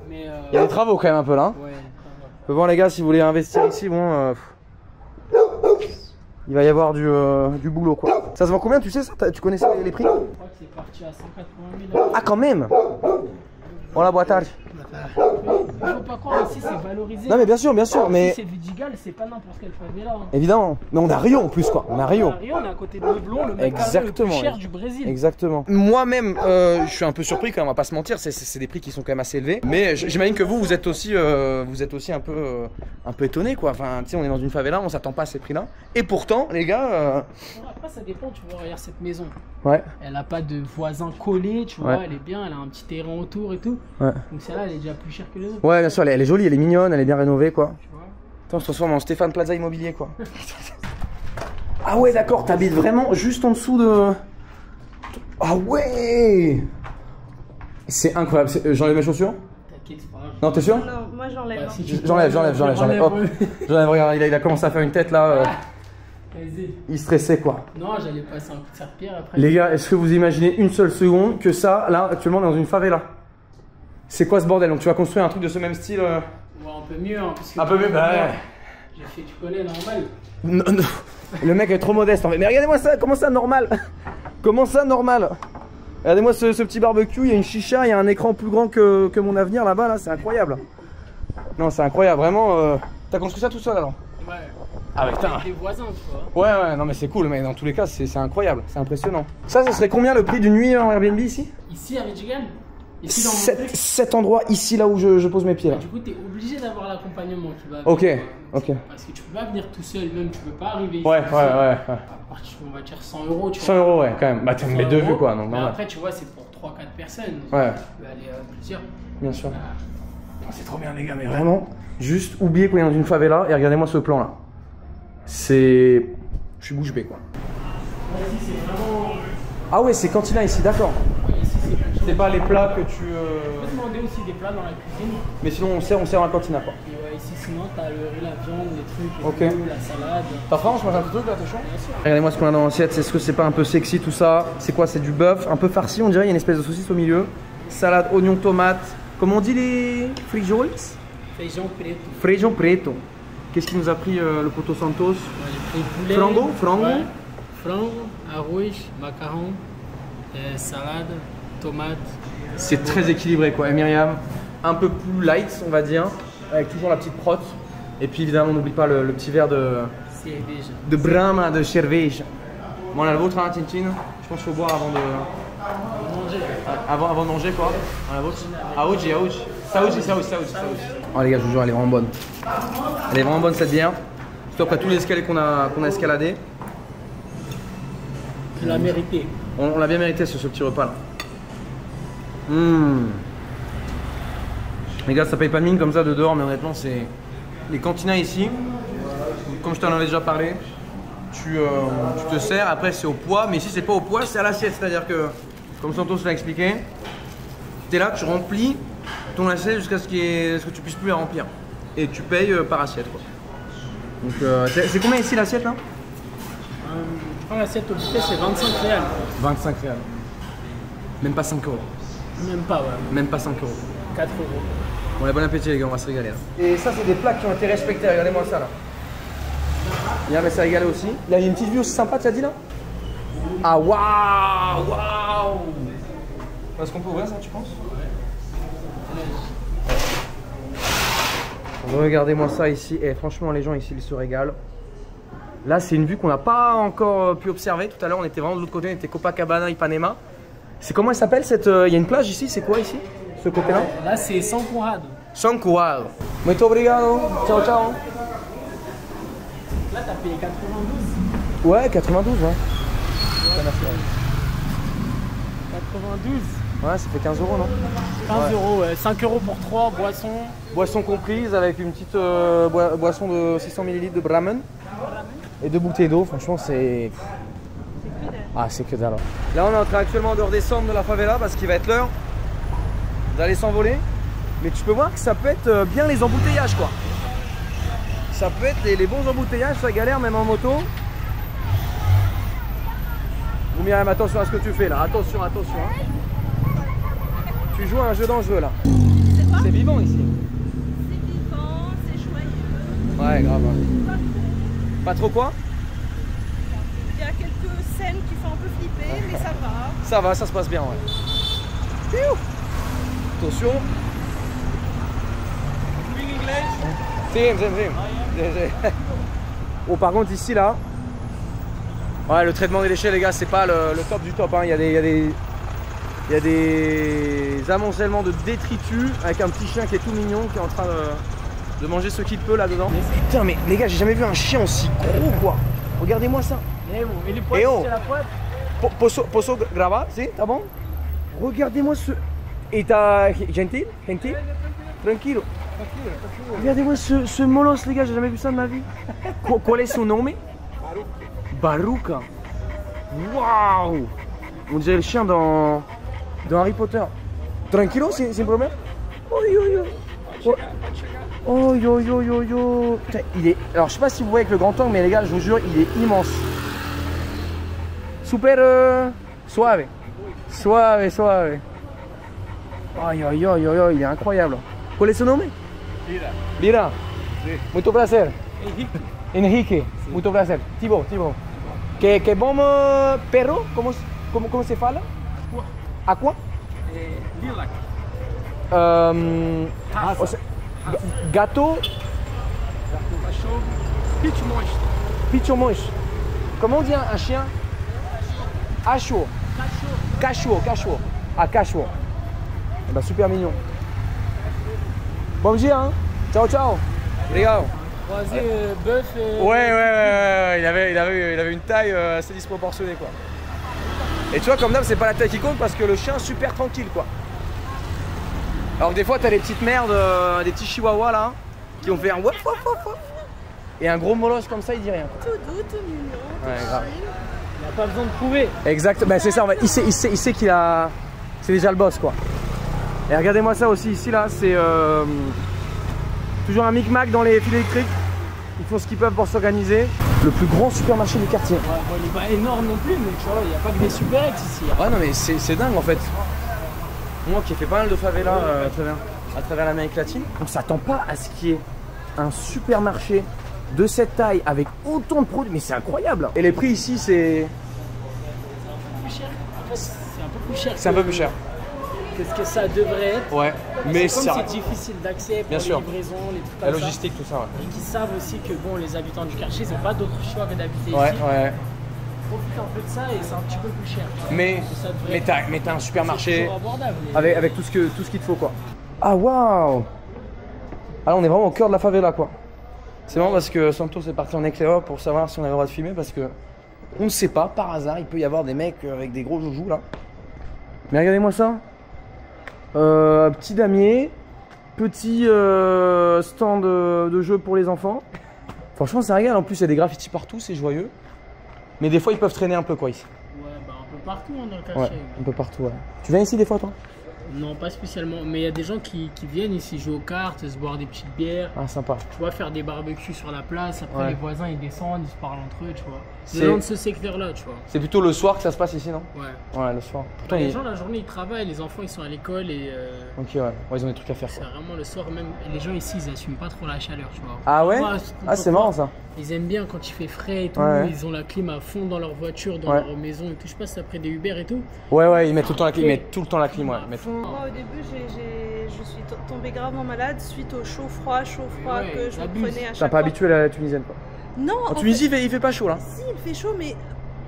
Mais il y a des travaux quand même un peu là. Ouais. Bon les gars, si vous voulez investir ici, bon, il va y avoir du boulot, quoi. Ça se vend combien, tu sais ça? Tu connais ça, les prix? Je crois que c'est parti à 180 000 €. Ah quand même. Hola, boa tarde. Il faut pas croire, ici c'est valorisé. Non mais bien sûr, mais... Si c'est Vidigal, c'est pas n'importe quelle favela. Évidemment. Mais on a Rio en plus, quoi. On a Rio. On est à côté de Leblon, le mètre carré le plus cher du Brésil. Exactement. Moi-même, je suis un peu surpris quand même, on va pas se mentir, c'est des prix qui sont quand même assez élevés. Mais j'imagine que vous êtes aussi un peu étonné, quoi. Enfin, tu sais, on est dans une favela, on s'attend pas à ces prix-là. Et pourtant, les gars... Après, ça dépend, tu vois, regarde cette maison. Ouais. Elle a pas de voisins collés, tu vois, elle est bien, elle a un petit terrain autour et tout. Ouais. Donc celle-là, elle est déjà plus chère que les autres. Ouais, bien sûr, elle est jolie, elle est mignonne, elle est bien rénovée, quoi. Tu vois. Attends, on se transforme en Stéphane Plaza Immobilier, quoi. Ah ouais, d'accord, t'habites vraiment juste en dessous de... Ah ouais. C'est incroyable. J'enlève mes chaussures? T'inquiète pas. Non, t'es sûr? Non, moi j'enlève. J'enlève. Hop. J'enlève, regarde, il a commencé à faire une tête là. Il stressait, quoi. Non, j'allais passer un coup de serpillère après. Les gars, est-ce que vous imaginez une seule seconde que ça, là, actuellement, on est dans une favela? C'est quoi ce bordel? Donc tu vas construire un truc de ce même style? Ouais, un peu mieux, hein, parce que... Un peu mieux, bah ouais. J'ai fait, tu connais, normal. Non. Le mec est trop modeste en fait. Mais regardez-moi ça, comment ça normal? Comment ça normal? Regardez-moi ce petit barbecue, il y a une chicha, il y a un écran plus grand que mon avenir là-bas, là, c'est incroyable. Non, c'est incroyable, vraiment. T'as construit ça tout seul alors? Ouais. Ah putain. Avec des voisins, tu vois. Ouais, non mais c'est cool, mais dans tous les cas, c'est incroyable, c'est impressionnant. Ça serait combien le prix d'une nuit en Airbnb ici? Ici à Michigan? Ici dans cet endroit ici là où je pose mes pieds là. Du coup, t'es obligé d'avoir l'accompagnement qui va. Ok. Parce que tu peux pas venir tout seul, même tu peux pas arriver ici. Ouais. À partir, on va dire 100 €, tu vois. 100 € ouais, quand même. Bah, t'as mes deux vues quoi. Donc, mais après, tu vois, c'est pour 3-4 personnes. Ouais. Tu peux aller plusieurs. Bien sûr. C'est trop bien, les gars, mais vraiment, juste oubliez qu'on est dans une favela et regardez-moi ce plan là. C'est. Je suis bouche bée quoi. Ici, c'est vraiment. Ah ouais, c'est cantina ici, d'accord. C'est pas les plats que tu. Tu peux demander aussi des plats dans la cuisine. Mais sinon, on sert dans la cantina quoi. Et ouais, ici, sinon, t'as le riz, la viande, les trucs, Ok. la salade. T'as faim, je mange un petit truc là, t'es chaud? Regardez-moi ce qu'on a dans l'assiette, est-ce que c'est pas un peu sexy tout ça? C'est quoi? C'est du bœuf, un peu farci, on dirait, il y a une espèce de saucisse au milieu. Salade, oignon, tomate. Comment on dit les frijoles? Feijão preto. Feijão preto. Qu'est-ce qui nous a pris le Poto Santos? J'ai pris poulet. Frango? Ouais. Frango, arroz, macarron, salade, tomate. C'est très équilibré quoi. Et Myriam, un peu plus light on va dire, avec toujours la petite prote. Et puis évidemment on n'oublie pas le petit verre de Brahma, de cerveja. Bon on a le vôtre hein, Tintin. Je pense qu'il faut boire avant de manger. Avant de manger quoi. On a la vôtre. Aouji. Saouji. Oh les gars, je vous jure, elle est vraiment bonne. Elle est vraiment bonne cette bière. Surtout après tous les escaliers qu'on a escaladés. Tu l'as mérité. On l'a bien mérité ce petit repas là. Les gars, ça paye pas de mine comme ça de dehors, mais honnêtement, c'est les cantinas ici. Comme je t'en avais déjà parlé, tu te sers, après c'est au poids, mais ici c'est pas au poids, c'est à l'assiette. C'est-à-dire que, comme Santos l'a expliqué, tu es là, tu remplis ton assiette jusqu'à ce que tu puisses plus la remplir. Et tu payes par assiette, quoi. Donc, c'est combien ici l'assiette là? Je prends l'assiette au buffet, c'est 25 réals. 25 réals. Même pas 5 euros. Même pas, ouais. Même pas 5 euros. 4 euros. Bon, bon appétit les gars, on va se régaler. Hein. Et ça, c'est des plats qui ont été respectés, regardez-moi ça là. Bien, mais ça régalé aussi. Il y a une petite vue aussi sympa, tu as dit là? Ah, waouh! Waouh! Est-ce qu'on peut ouvrir ça, tu penses? Regardez-moi ça ici. Et franchement, les gens ici, ils se régalent. Là, c'est une vue qu'on n'a pas encore pu observer. Tout à l'heure, on était vraiment de l'autre côté, on était Copacabana, Ipanema. C'est comment elle s'appelle cette. Il y a une plage ici, c'est quoi ici? Ce côté-là? Là, c'est San Conrado. San Conrado. Muito obrigado. Ciao, ciao. Là, t'as payé 92. Ouais, 92, ouais. 92. Ouais, ça fait 15 euros, non? 15 euros, ouais. 5 euros pour 3 boissons. Boissons comprises avec une petite boisson de 600 ml de Brahman et 2 bouteilles d'eau. Franchement, c'est. Ah, c'est que dalle. Là, on est en train actuellement de redescendre de la favela parce qu'il va être l'heure d'aller s'envoler. Mais tu peux voir que ça peut être bien les embouteillages, quoi. Ça peut être les bons embouteillages, ça galère même en moto. Vous Myriam, attention à ce que tu fais là, attention, attention. Hein. Tu joues à un jeu dangereux là. C'est vivant ici. C'est vivant, c'est joyeux. Ouais, grave. Pas trop quoi? Il y a quelques scènes qui font un peu flipper, mais ça va. Ça va, ça se passe bien, ouais. Attention. Oh, par contre ici là, ouais, le traitement des déchets les gars, c'est pas le top du top, hein. Il y a des amoncellements de détritus avec un petit chien qui est tout mignon qui est en train de manger ce qu'il peut là dedans. Putain mais les gars, j'ai jamais vu un chien aussi gros quoi. Regardez-moi ça. Et les poils, c'est la poêle. Posso gravar? Si, t'as bon? Regardez-moi ce. Et t'as gentil? Gentil? Tranquilo. Regardez-moi ce molosse les gars, j'ai jamais vu ça de ma vie. Qual est son nom? Baruca. Waouh! On dirait le chien dans Harry Potter. Tranquilo, sin problème? Oh yo yo. Oh yo yo yo yo. Putain, il est. Alors je sais pas si vous voyez avec le grand angle, mais les gars, je vous jure, il est immense. Super suave. Suave, suave. Aïe aïe aïe aïe aïe, il est incroyable. Qual est son nom? Lira. Lira. Sí. Muito placer. Enrique. Sí. Muito placer. Thibaut. Que bom perro? Como se fala? Aqua? Lilac. Gato. Cachorro. Pitch monstro. Pitch monstro. Comment on dit un chien? Cachorro. Cachorro. Ah, cachorro. Eh ben, super mignon. Bon dia, hein. Ciao, ciao. Regarde. Croisé bœuf et... Ouais. Il avait une taille assez disproportionnée, quoi. Et tu vois, comme d'hab, c'est pas la taille qui compte parce que le chien est super tranquille, quoi. Alors que des fois, t'as des petites merdes, des petits chihuahuas là, qui ont fait un waf waf waf waf. Et un gros molosse comme ça, il dit rien. Tout doux, tout mignon. Ouais, grave. Il n'a pas besoin de prouver. Exact, ben c'est ça, en fait. Il sait qu'il a. C'est déjà le boss, quoi. Et regardez-moi ça aussi, ici là, c'est toujours un micmac dans les fils électriques. Ils font ce qu'ils peuvent pour s'organiser. Le plus grand supermarché du quartier. Ouais, bon, il n'est pas énorme non plus, mais tu vois, il n'y a pas que des super ex ici. Ouais, non, mais c'est dingue en fait. Moi qui ai fait pas mal de favelas à travers l'Amérique latine, on s'attend pas à ce qu'il y ait un supermarché de cette taille avec autant de produits. Mais c'est incroyable. Et les prix ici, c'est. Plus cher. En fait, c'est un peu plus cher. C'est un peu plus cher. Qu'est-ce que ça devrait être? Ouais, mais c'est difficile d'accès pour les livraisons, les trucs comme la logistique, ça. tout ça. Ouais. Et qui savent aussi que bon, les habitants du quartier, ils n'ont pas d'autre choix que d'habiter ici. Ouais. Profite un peu de ça et c'est un petit peu plus cher. Mais t'as un supermarché abordable, avec tout ce qu'il te faut, quoi. Ah waouh! Alors on est vraiment au cœur de la favela, quoi. C'est marrant parce que Santos est parti en éclaireur pour savoir si on avait le droit de filmer parce que On ne sait pas, par hasard, il peut y avoir des mecs avec des gros joujoux là. Mais regardez-moi ça. Petit damier, petit stand de jeu pour les enfants. Franchement, ça régale. En plus, il y a des graffitis partout, c'est joyeux. Mais des fois, ils peuvent traîner un peu quoi ici. Ouais, bah un peu partout hein, dans le quartier. Ouais, un peu partout. Ouais. Tu viens ici des fois, toi? Non, pas spécialement. Mais il y a des gens qui viennent ici jouer aux cartes, se boire des petites bières. Ah, sympa. Tu vois, faire des barbecues sur la place. Après, ouais. Les voisins, ils descendent, ils se parlent entre eux, tu vois. C'est dans ce secteur-là, tu vois. C'est plutôt le soir que ça se passe ici, non? Ouais. Ouais, le soir. Pourtant, les gens, la journée, ils travaillent. Les enfants, ils sont à l'école et... Ok, ouais. Ils ont des trucs à faire. C'est vraiment le soir même. Et les gens ici, ils assument pas trop la chaleur, tu vois. Ah ouais? Ah, c'est marrant, ça. Ils aiment bien quand il fait frais et tout. Ouais. Ils ont la clim à fond dans leur voiture, dans leur maison et tout. Je passe après des Uber et tout. Ouais, ils mettent tout le temps la clim. Ils mettent tout le temps la clim, ouais. Moi, au début, je suis tombée gravement malade suite au chaud-froid que je prenais à chaque fois. T'as pas habitué à la tunisienne, quoi? Non. En Tunisie, il fait pas chaud, là? Si, il fait chaud, mais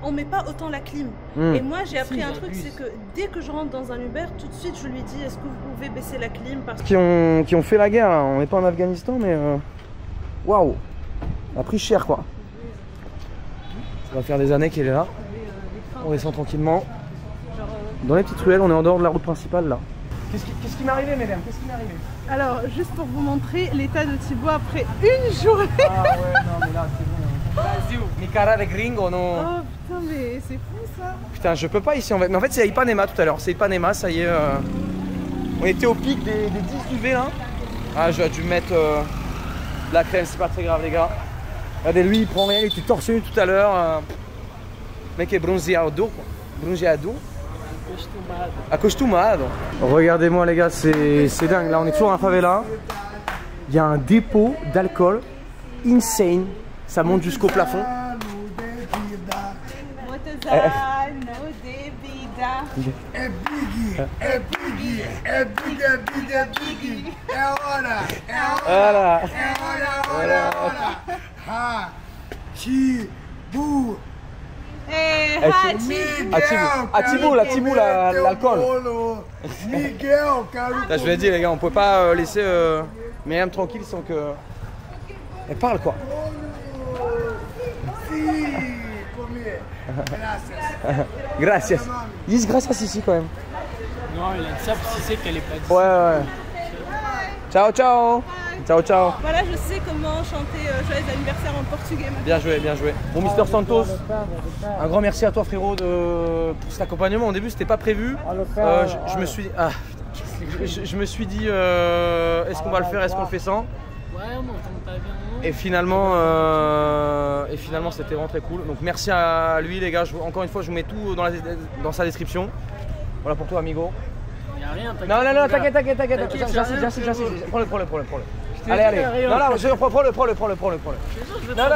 on met pas autant la clim. Et moi, j'ai appris un truc, c'est que dès que je rentre dans un Uber, tout de suite, je lui dis, est-ce que vous pouvez baisser la clim parce que... Qui ont fait la guerre, là. On n'est pas en Afghanistan, mais... Waouh! Ça a pris cher, quoi. Ça va faire des années qu'elle est là. On descend tranquillement. Dans les petites ruelles, on est en dehors de la route principale, là. Qu'est-ce qui m'est arrivé, mesdames? Qu'est-ce qui m'est arrivé? Alors, juste pour vous montrer l'état de Thibaut après une journée. Ah ouais, non, mais là, c'est bon. Mi cara de gringo, non? Oh putain, mais c'est fou ça. Putain, je peux pas ici en fait. Mais en fait, c'est à Ipanema tout à l'heure. C'est Ipanema, ça y est. On était au pic des 10 UV là. Ah, j'aurais dû mettre de la crème, c'est pas très grave, les gars. Regardez, lui, il prend rien, il était torse nu tout à l'heure. Le mec est bronzeado, quoi. Bronzeado. Acostumado. Regardez-moi, les gars, c'est dingue. Là, on est toujours en favela. Il y a un dépôt d'alcool insane. Ça monte jusqu'au plafond. Atibou, l'alcool. Je vous l'ai dit, les gars, on peut pas laisser Myriam tranquille sans que elle parle, quoi. Gracias. Ils disent gracias ici quand même. Non, il a dit ça parce qu'il sait qu'elle est pas d'ici. Ouais. Ciao, ciao. Ciao, ciao. Voilà, je sais comment chanter joyeux anniversaire en portugais. Bien joué, bien joué. Bon, Mister Santos, un grand merci à toi, frérot, pour cet accompagnement. Au début, c'était pas prévu. Je me suis dit, est-ce qu'on va le faire, est-ce qu'on le fait sans? Ouais, on entend pas bien. Et finalement, c'était vraiment très cool. Donc merci à lui, les gars. Encore une fois, je vous mets tout dans sa description. Voilà pour toi, amigo. Y'a rien, t'inquiète. Non, t'inquiète. J'insiste. Prends-le. Allez. Non, prends-le. Non,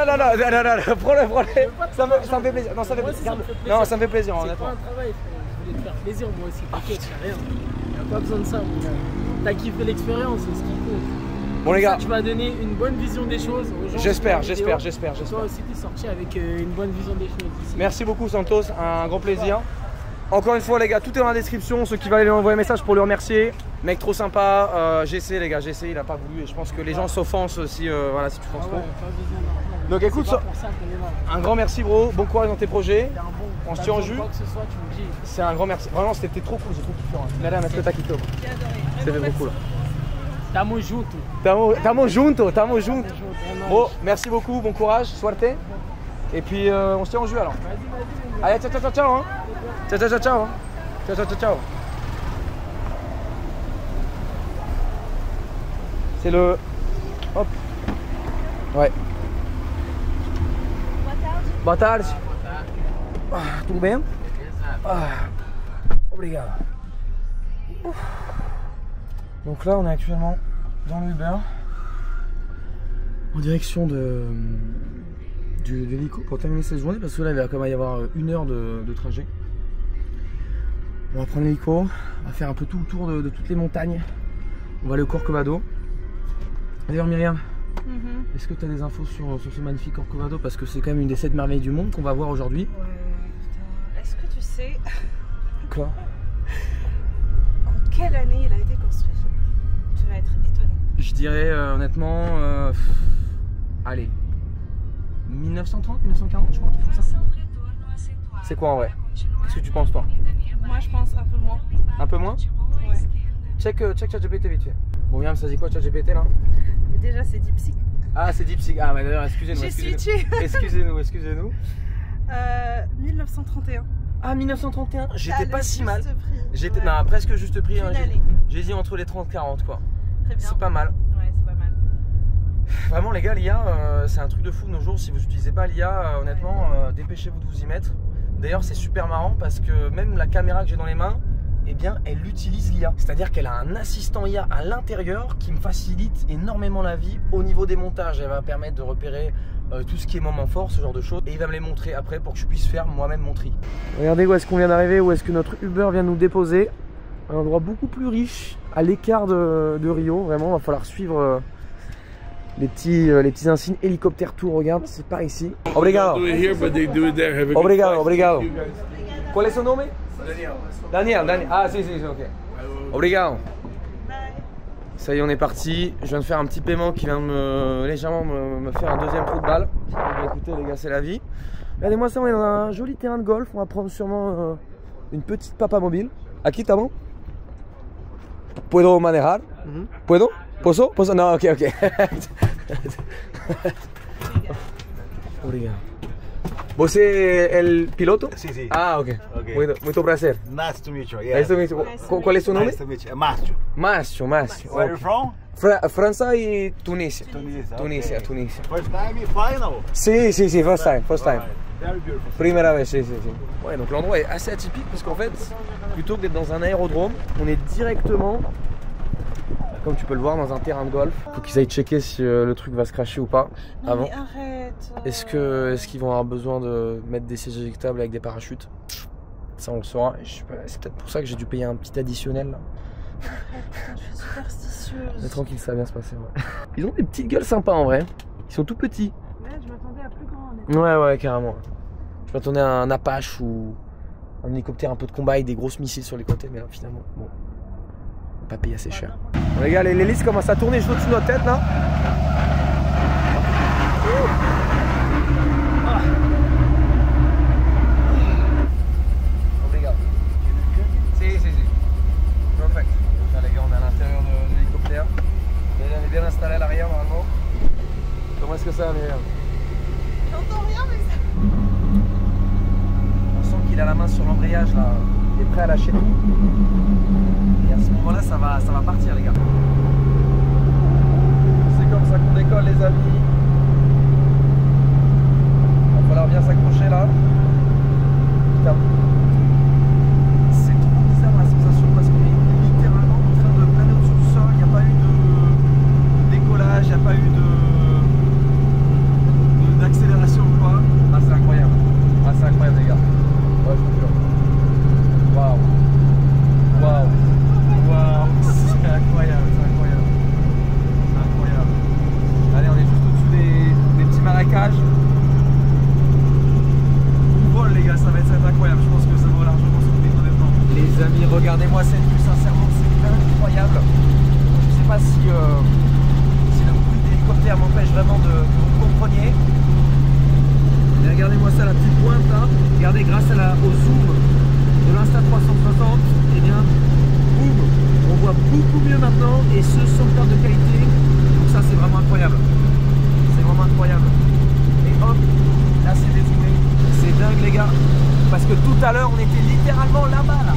prends-le. Ça me fait plaisir. Non, ça me fait plaisir. Non, ça me fait plaisir, honnêtement. C'est pas un travail, frère. Je voulais te faire plaisir, moi aussi. T'inquiète, y'a rien. Y'a pas besoin de ça, mon gars. T'as kiffé l'expérience, c'est ce qui compte. Bon, les gars, tu vas donner une bonne vision des choses aux gens. J'espère. Toi aussi, t'es sorti avec une bonne vision des choses ici. Merci beaucoup, Santos. Un grand plaisir. Encore une fois, les gars, tout est dans la description. Ceux qui veulent lui envoyer un message pour le remercier. Mec trop sympa. J'ai essayé, les gars, il a pas voulu. Et je pense que les gens s'offensent si, voilà, si tu penses trop. Donc écoute, un grand merci, bro. Bon courage dans tes projets. On se tient en jus. C'est un grand merci. Vraiment, c'était trop cool. J'ai trop kiffé. Madame, est-ce que t'as kiffé? C'était trop cool. Tamo junto. Tamo junto. Bon, merci beaucoup. Bon courage. Suerte. Et puis, on se tient en jus alors. Allez, ciao. Hein. Ciao. C'est le... Hop. Ouais. Boa tarde. Tudo bem? Obrigado. Donc là, on est actuellement dans le Uber en direction de l'hélico pour terminer cette journée, parce que là, il va quand même y avoir 1 heure de trajet. On va prendre l'hélico, on va faire un peu tout le tour de toutes les montagnes. On va aller au Corcovado. D'ailleurs, Myriam, est-ce que tu as des infos sur ce magnifique Corcovado? Parce que c'est quand même une des 7 merveilles du monde qu'on va voir aujourd'hui. Ouais, putain. Est-ce que tu sais quoi? En quelle année il a été construit? Tu vas être étonné. Je dirais honnêtement, allez, 1930, 1940, je crois, un truc comme ça. C'est quoi en vrai? Qu'est-ce que tu penses toi? Moi je pense un peu moins. Un peu moins? Ouais. Check ChatGPT vite fait. Bon, Myriam, ça dit quoi ChatGPT là? Mais déjà c'est DeepSeek. Ah, c'est DeepSeek. Ah, bah d'ailleurs, excusez-nous. J'ai switché. Excusez-nous. 1931. Ah, 1931, j'étais pas si mal. J'étais ouais. Non, presque juste prix. Hein, J'ai j'ai dit entre les 30 et 40 quoi. Très bien. C'est pas mal. Ouais, c'est pas mal. Vraiment les gars, l'IA, c'est un truc de fou de nos jours. Si vous n'utilisez pas l'IA, honnêtement, dépêchez-vous de vous y mettre. D'ailleurs, c'est super marrant parce que même la caméra que j'ai dans les mains, eh bien, elle utilise l'IA. C'est-à-dire qu'elle a un assistant IA à l'intérieur qui me facilite énormément la vie au niveau des montages. Elle va permettre de repérer tout ce qui est moment fort, ce genre de choses. Et il va me les montrer après pour que je puisse faire moi-même mon tri. Regardez où est-ce qu'on vient d'arriver, où est-ce que notre Uber vient nous déposer. Un endroit beaucoup plus riche, à l'écart de Rio. Vraiment, il va falloir suivre les petits insignes hélicoptère tour. Regarde, c'est par ici. Obrigado. Obrigado. Qual est son nom? Daniel. Ah, si, ok. Obrigado. Ça y est, on est parti. Je viens de faire un petit paiement qui vient de légèrement me faire un deuxième trou de balle. Écoutez, les gars, c'est la vie. Regardez-moi ça, on est dans un joli terrain de golf. On va prendre sûrement une petite papa mobile. Aquí, t'as bon? Puedo manejar? Puedo? Posso? Non, ok. Obrigado. ¿Vos es el piloto? Sí, sí. Ah, ok. Muito prazer. Nice to meet you. Yeah. Nice to meet you. ¿Cuál es su nombre? Nice to meet you. Márcio. Márcio. Where are you from? Francia y Tunisia. Tunisia. Tunisia. First time final? Sí, first time. Right. Very beautiful. Primera vez, sí. Ouais, donc l'endroit est assez atypique parce qu'en fait, plutôt que d'être dans un aérodrome, on est directement, comme tu peux le voir, dans un terrain de golf. Faut qu'ils aillent checker si le truc va se crasher ou pas avant. Mais arrête. Est-ce qu'ils vont avoir besoin de mettre des sièges éjectables avec des parachutes? Ça on le saura. C'est peut-être pour ça que j'ai dû payer un petit additionnel là. Arrête, putain, je suis superstitieuse. Mais tranquille, ça va bien se passer. Ouais. Ils ont des petites gueules sympas en vrai. Ils sont tout petits. Ouais, je m'attendais à plus grand. Ouais, carrément. Je m'attendais à un Apache ou un hélicoptère un peu de combat avec des grosses missiles sur les côtés, mais là, finalement, bon, on va pas payer assez cher. Bon, les gars, l'hélice commence à tourner juste au-dessus de notre tête là. Obrigado. Si. Perfect. Là, les gars, on est à l'intérieur de l'hélicoptère. Elle est bien installée à l'arrière normalement. Comment est-ce que ça va, Myriam? J'entends rien, mais ça. On sent qu'il a la main sur l'embrayage là, il est prêt à lâcher tout. Et à ce moment-là, ça va partir, les gars. C'est comme ça qu'on décolle, les amis. Il va falloir bien s'accrocher là. Putain. C'est trop bizarre la sensation parce qu'on est littéralement en train de planer au-dessus du sol. Il n'y a pas eu de décollage, il n'y a pas eu d'accélération ou quoi. Ah, c'est incroyable. Ah, c'est incroyable, les gars. Ouais, je vous jure. Waouh. C'est incroyable, C'est incroyable. Allez, on est juste au-dessus des petits marécages. On vole, les gars, ça va être incroyable. Je pense que ça vaut largement ce prix, honnêtement. Les amis, regardez-moi cette vue, sincèrement, c'est incroyable. Je sais pas si le bruit d'hélicoptère m'empêche vraiment de vous compreniez. Et regardez-moi ça, la petite pointe là. Regardez, grâce au zoom de l'Insta360, et bien, boum, on voit beaucoup mieux maintenant et ce sans perte de qualité. Donc ça, c'est vraiment incroyable. C'est vraiment incroyable. Et hop, là c'est dézoomé. C'est dingue, les gars. Parce que tout à l'heure, on était littéralement là-bas là.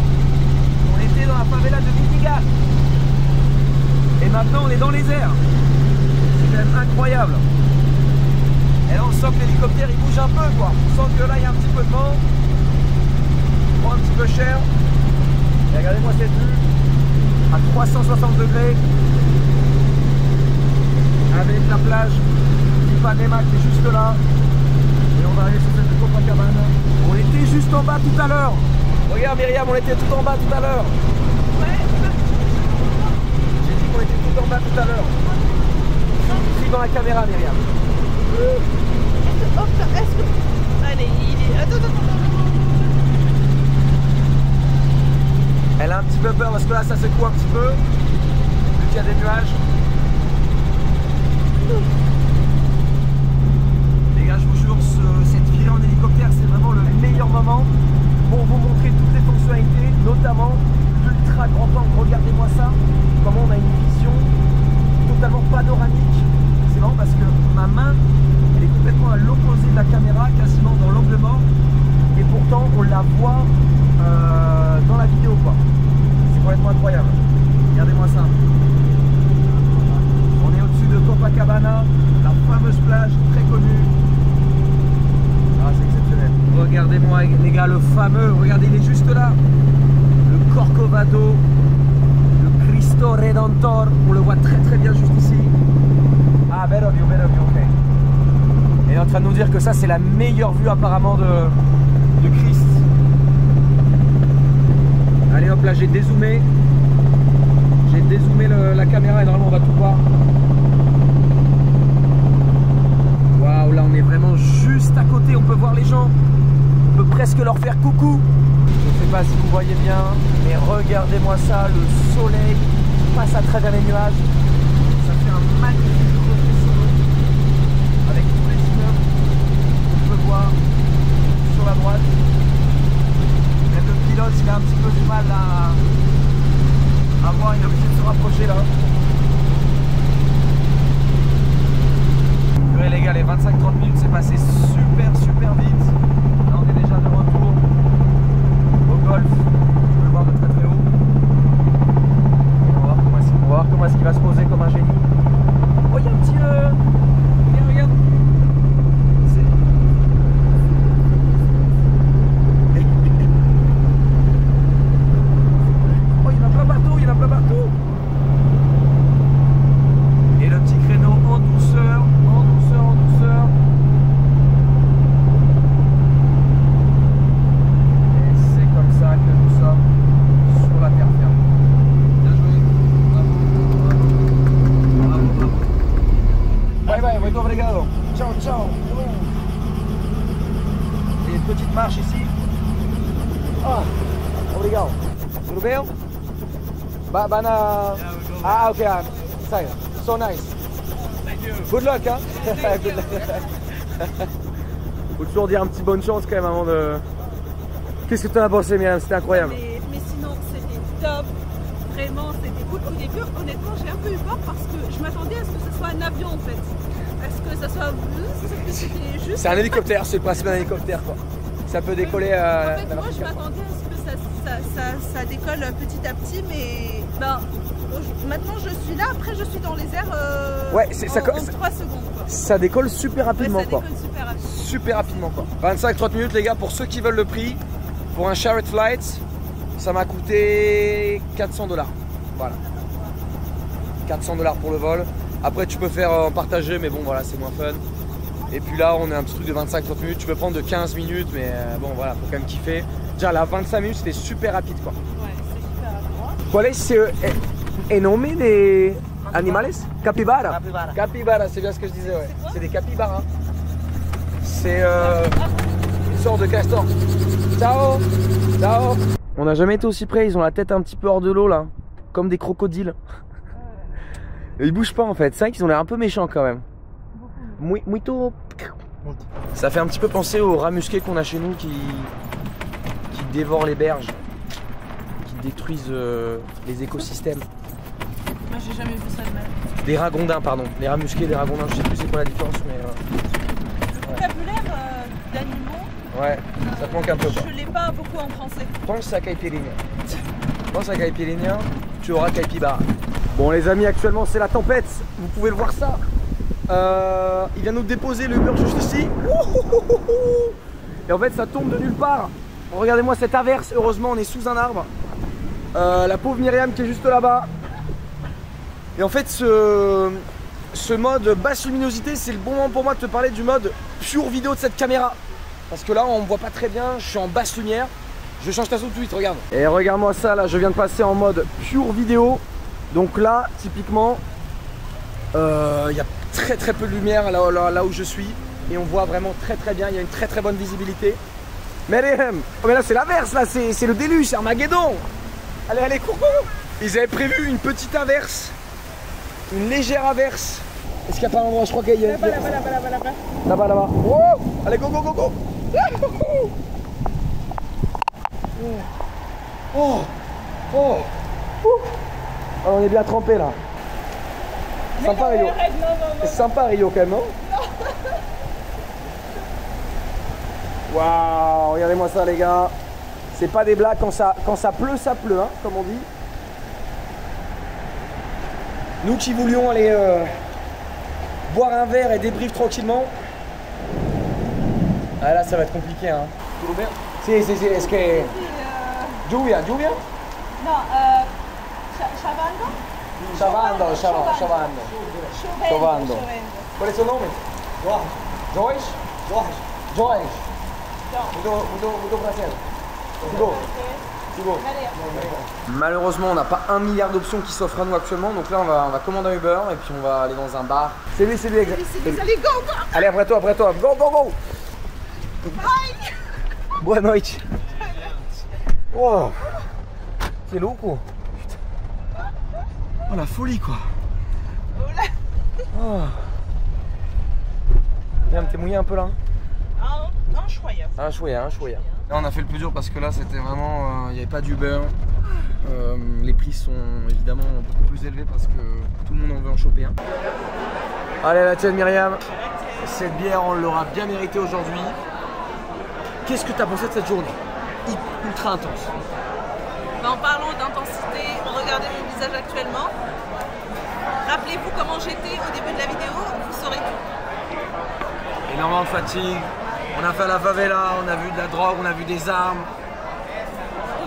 On était dans la favela de Vidigal. Et maintenant, on est dans les airs. C'est quand même incroyable. Et là on sent que l'hélicoptère il bouge un peu quoi. On sent que là il y a un petit peu de vent. Il prend un petit peu cher. Et regardez-moi cette vue à 360 degrés. Avec la plage d'Ipanema qui est juste là. Et on va arriver sur cette Copacabana. On était juste en bas tout à l'heure. Regarde Myriam, on était tout en bas tout à l'heure. Ouais. J'ai dit qu'on était tout en bas tout à l'heure. Pris dans la caméra Myriam. Est-ce que... Allez, il est... Attends. Elle a un petit peu peur parce que là ça secoue un petit peu. Vu qu'il y a des nuages. Les gars, je vous jure, cette virée en hélicoptère, c'est vraiment le meilleur meilleur moment pour vous montrer toutes les fonctionnalités, notamment l'ultra grand angle. Regardez-moi ça, comment on a une vision totalement panoramique. C'est marrant parce que ma main, elle est complètement à l'opposé de la caméra, quasiment dans l'angle mort, et pourtant on la voit dans la vidéo quoi. C'est complètement incroyable. Regardez-moi ça. On est au-dessus de Copacabana, la fameuse plage très connue. Ah, c'est exceptionnel. Regardez-moi les gars, le fameux, regardez, il est juste là. Le Corcovado, le Cristo Redentor, on le voit très très bien juste ici. Ah, vero view, ok. Et il est en train de nous dire que ça c'est la meilleure vue apparemment de Christ. Allez hop, là j'ai dézoomé. J'ai dézoomé la caméra et normalement on va tout voir. Waouh, là on est vraiment juste à côté, on peut voir les gens. On peut presque leur faire coucou. Je ne sais pas si vous voyez bien, mais regardez-moi ça, le soleil passe à travers les nuages. Ça fait un magnifique reflet avec tous les immeubles qu'on peut voir sur la droite. Même le pilote, il a un petit peu du mal à voir, il est obligé de se rapprocher là. Les gars, les 25-30 minutes c'est passé super vite. Là on est déjà de retour au golf. On peut le voir de très très haut. On va voir comment est-ce qu'il va se poser comme un génie. Oh, il y a un petit regarde. Oh, il y en a plein partout, il y en a plein partout. Et le petit créneau en douceur. Et c'est comme ça que nous sommes sur la terre ferme. Bien joué. Bravo. Bye bye, muito obrigado. Ciao, ciao. Et une petite marche ici. Ah, obrigado. Tudo bem? Bana. Ah, ok. So nice. Good luck, hein. Good luck. Faut toujours dire un petit bonne chance quand même avant de... Qu'est-ce que tu en as pensé, Myriam? C'était incroyable. Mais sinon, c'était top. Vraiment, c'était cool. Au début, honnêtement, j'ai un peu eu peur parce que je m'attendais à ce que ce soit un avion en fait. Parce que ça soit... juste... C'est un hélicoptère, c'est le principe d'un hélicoptère quoi. Ça peut décoller à... En fait, moi je m'attendais à ce que ça décolle petit à petit, mais... Ben, maintenant je suis là, après je suis dans les airs ouais, en 3 secondes quoi. Ça décolle super rapidement, ouais, ça quoi. décolle Super rapidement quoi. 25-30 minutes les gars, pour ceux qui veulent le prix, pour un Shared Flight, ça m'a coûté 400 $. Voilà. 400 $ pour le vol. Après tu peux faire en partager, mais bon voilà, c'est moins fun. Et puis là on est un petit truc de 25-30 minutes, tu peux prendre de 15 minutes, mais bon voilà, faut quand même kiffer. Déjà là 25 minutes c'était super rapide quoi. Ouais, c'est super rapide. ¿Cuál es el nombre de animales? Capybara. Capybara. Capybara, c'est bien ce que je disais, ouais. C'est des capybaras. C'est une sorte de castor. Ciao. Ciao. On n'a jamais été aussi près, ils ont la tête un petit peu hors de l'eau là, comme des crocodiles. Ils bougent pas en fait, c'est vrai qu'ils ont l'air un peu méchants quand même. Muito. Ça fait un petit peu penser aux rats musqués qu'on a chez nous qui dévorent les berges, qui détruisent les écosystèmes. Moi j'ai jamais vu ça de même. Des ragondins, pardon. Les rats musqués, des ragondins, je sais plus c'est quoi la différence, mais... Le vocabulaire d'animaux, ouais, ça te manque un peu quoi. Je l'ai pas beaucoup en français. Pense à caipirinha. Pense à caipirinha, tu auras capybara. Bon les amis, actuellement c'est la tempête, vous pouvez le voir ça. Il vient nous déposer le mur juste ici. Et en fait ça tombe de nulle part. Regardez-moi cette averse, heureusement on est sous un arbre. La pauvre Myriam qui est juste là-bas. Et en fait ce mode basse luminosité, c'est le bon moment pour moi de te parler du mode pure vidéo de cette caméra. Parce que là on me voit pas très bien, je suis en basse lumière. Je change ta tout de suite, regarde. Et regarde-moi ça, là je viens de passer en mode pure vidéo. Donc là, typiquement, il y a très peu de lumière là où je suis. Et on voit vraiment très bien, il y a une très bonne visibilité. Mais là c'est l'averse, là c'est le déluge, c'est Armageddon. Allez, coucou. Ils avaient prévu une petite averse, une légère averse. Est-ce qu'il n'y a pas un endroit, je crois qu'il y a... Là-bas. Là-bas. Oh, allez, go. Oh. Oh. Alors, on est bien trempé là. Sympa Rio. C'est sympa Rio quand même, non? Waouh, regardez-moi ça les gars. C'est pas des blagues, quand ça pleut, hein, comme on dit. Nous qui voulions aller boire un verre et débrief tranquillement. Ah là ça va être compliqué hein. Tout bien? Si, est-ce que... Lluvia? No, Chovando. Qual è il suo nome? Joyce? Joyce. Muito prazer. Malheureusement, on n'a pas 1 milliard d'options qui s'offrent à nous actuellement. Donc là, on va commander un Uber et puis on va aller dans un bar. C'est lui, exact. Allez, go, go. Allez, après toi. Go. Bye. Boa noite. Oh. C'est lourd quoi. Oh la folie quoi. Oh. Viens, t'es mouillé un peu là. Un chouïa. Là on a fait le plus dur parce que là c'était vraiment, il n'y avait pas d'Uber. Les prix sont évidemment beaucoup plus élevés parce que tout le monde en veut en choper un. Allez la tienne Myriam. Cette bière on l'aura bien méritée aujourd'hui. Qu'est-ce que tu as pensé de cette journée? Ultra intense. En parlant d'intensité, regardez mon visage actuellement. Rappelez-vous comment j'étais au début de la vidéo, vous saurez tout. Énormément de fatigue. On a fait la favela, on a vu de la drogue, on a vu des armes.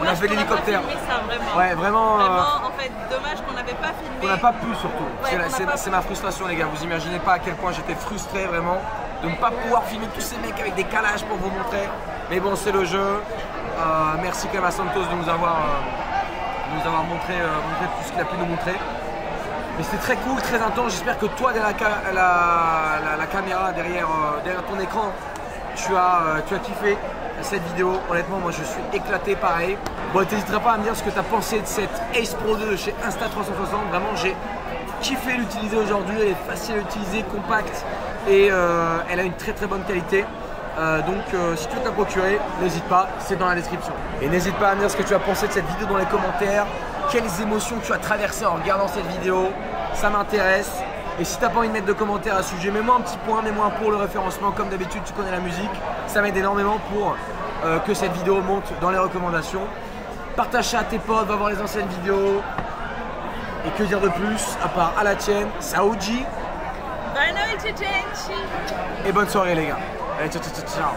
On a fait l'hélicoptère. Ouais, vraiment. En fait, dommage qu'on n'avait pas filmé. On n'a pas pu surtout. Ouais, c'est ma frustration les gars. Vous imaginez pas à quel point j'étais frustré vraiment de ne pas pouvoir filmer tous ces mecs avec des calages pour vous montrer. Mais bon, c'est le jeu. Merci quand même à Santos de nous avoir montré tout ce qu'il a pu nous montrer. Mais c'était très cool, très intense. J'espère que toi, derrière la caméra, derrière ton écran, tu as kiffé cette vidéo. Honnêtement, moi je suis éclaté pareil. Bon, t'hésiteras pas à me dire ce que tu as pensé de cette Ace Pro 2 de chez Insta360. Vraiment, j'ai kiffé l'utiliser aujourd'hui. Elle est facile à utiliser, compacte et elle a une très bonne qualité. Donc si tu veux t'en procurer, n'hésite pas, c'est dans la description. Et n'hésite pas à me dire ce que tu as pensé de cette vidéo dans les commentaires. Quelles émotions tu as traversées en regardant cette vidéo, ça m'intéresse. Et si t'as pas envie de mettre de commentaires à ce sujet, mets-moi un petit point, mets-moi un pour le référencement. Comme d'habitude, tu connais la musique, ça m'aide énormément pour que cette vidéo monte dans les recommandations. Partage ça à tes potes, va voir les anciennes vidéos. Et que dire de plus, à part à la tienne, Saoudji. Bonne nuit, Genchi. Et bonne soirée les gars. Allez, ciao.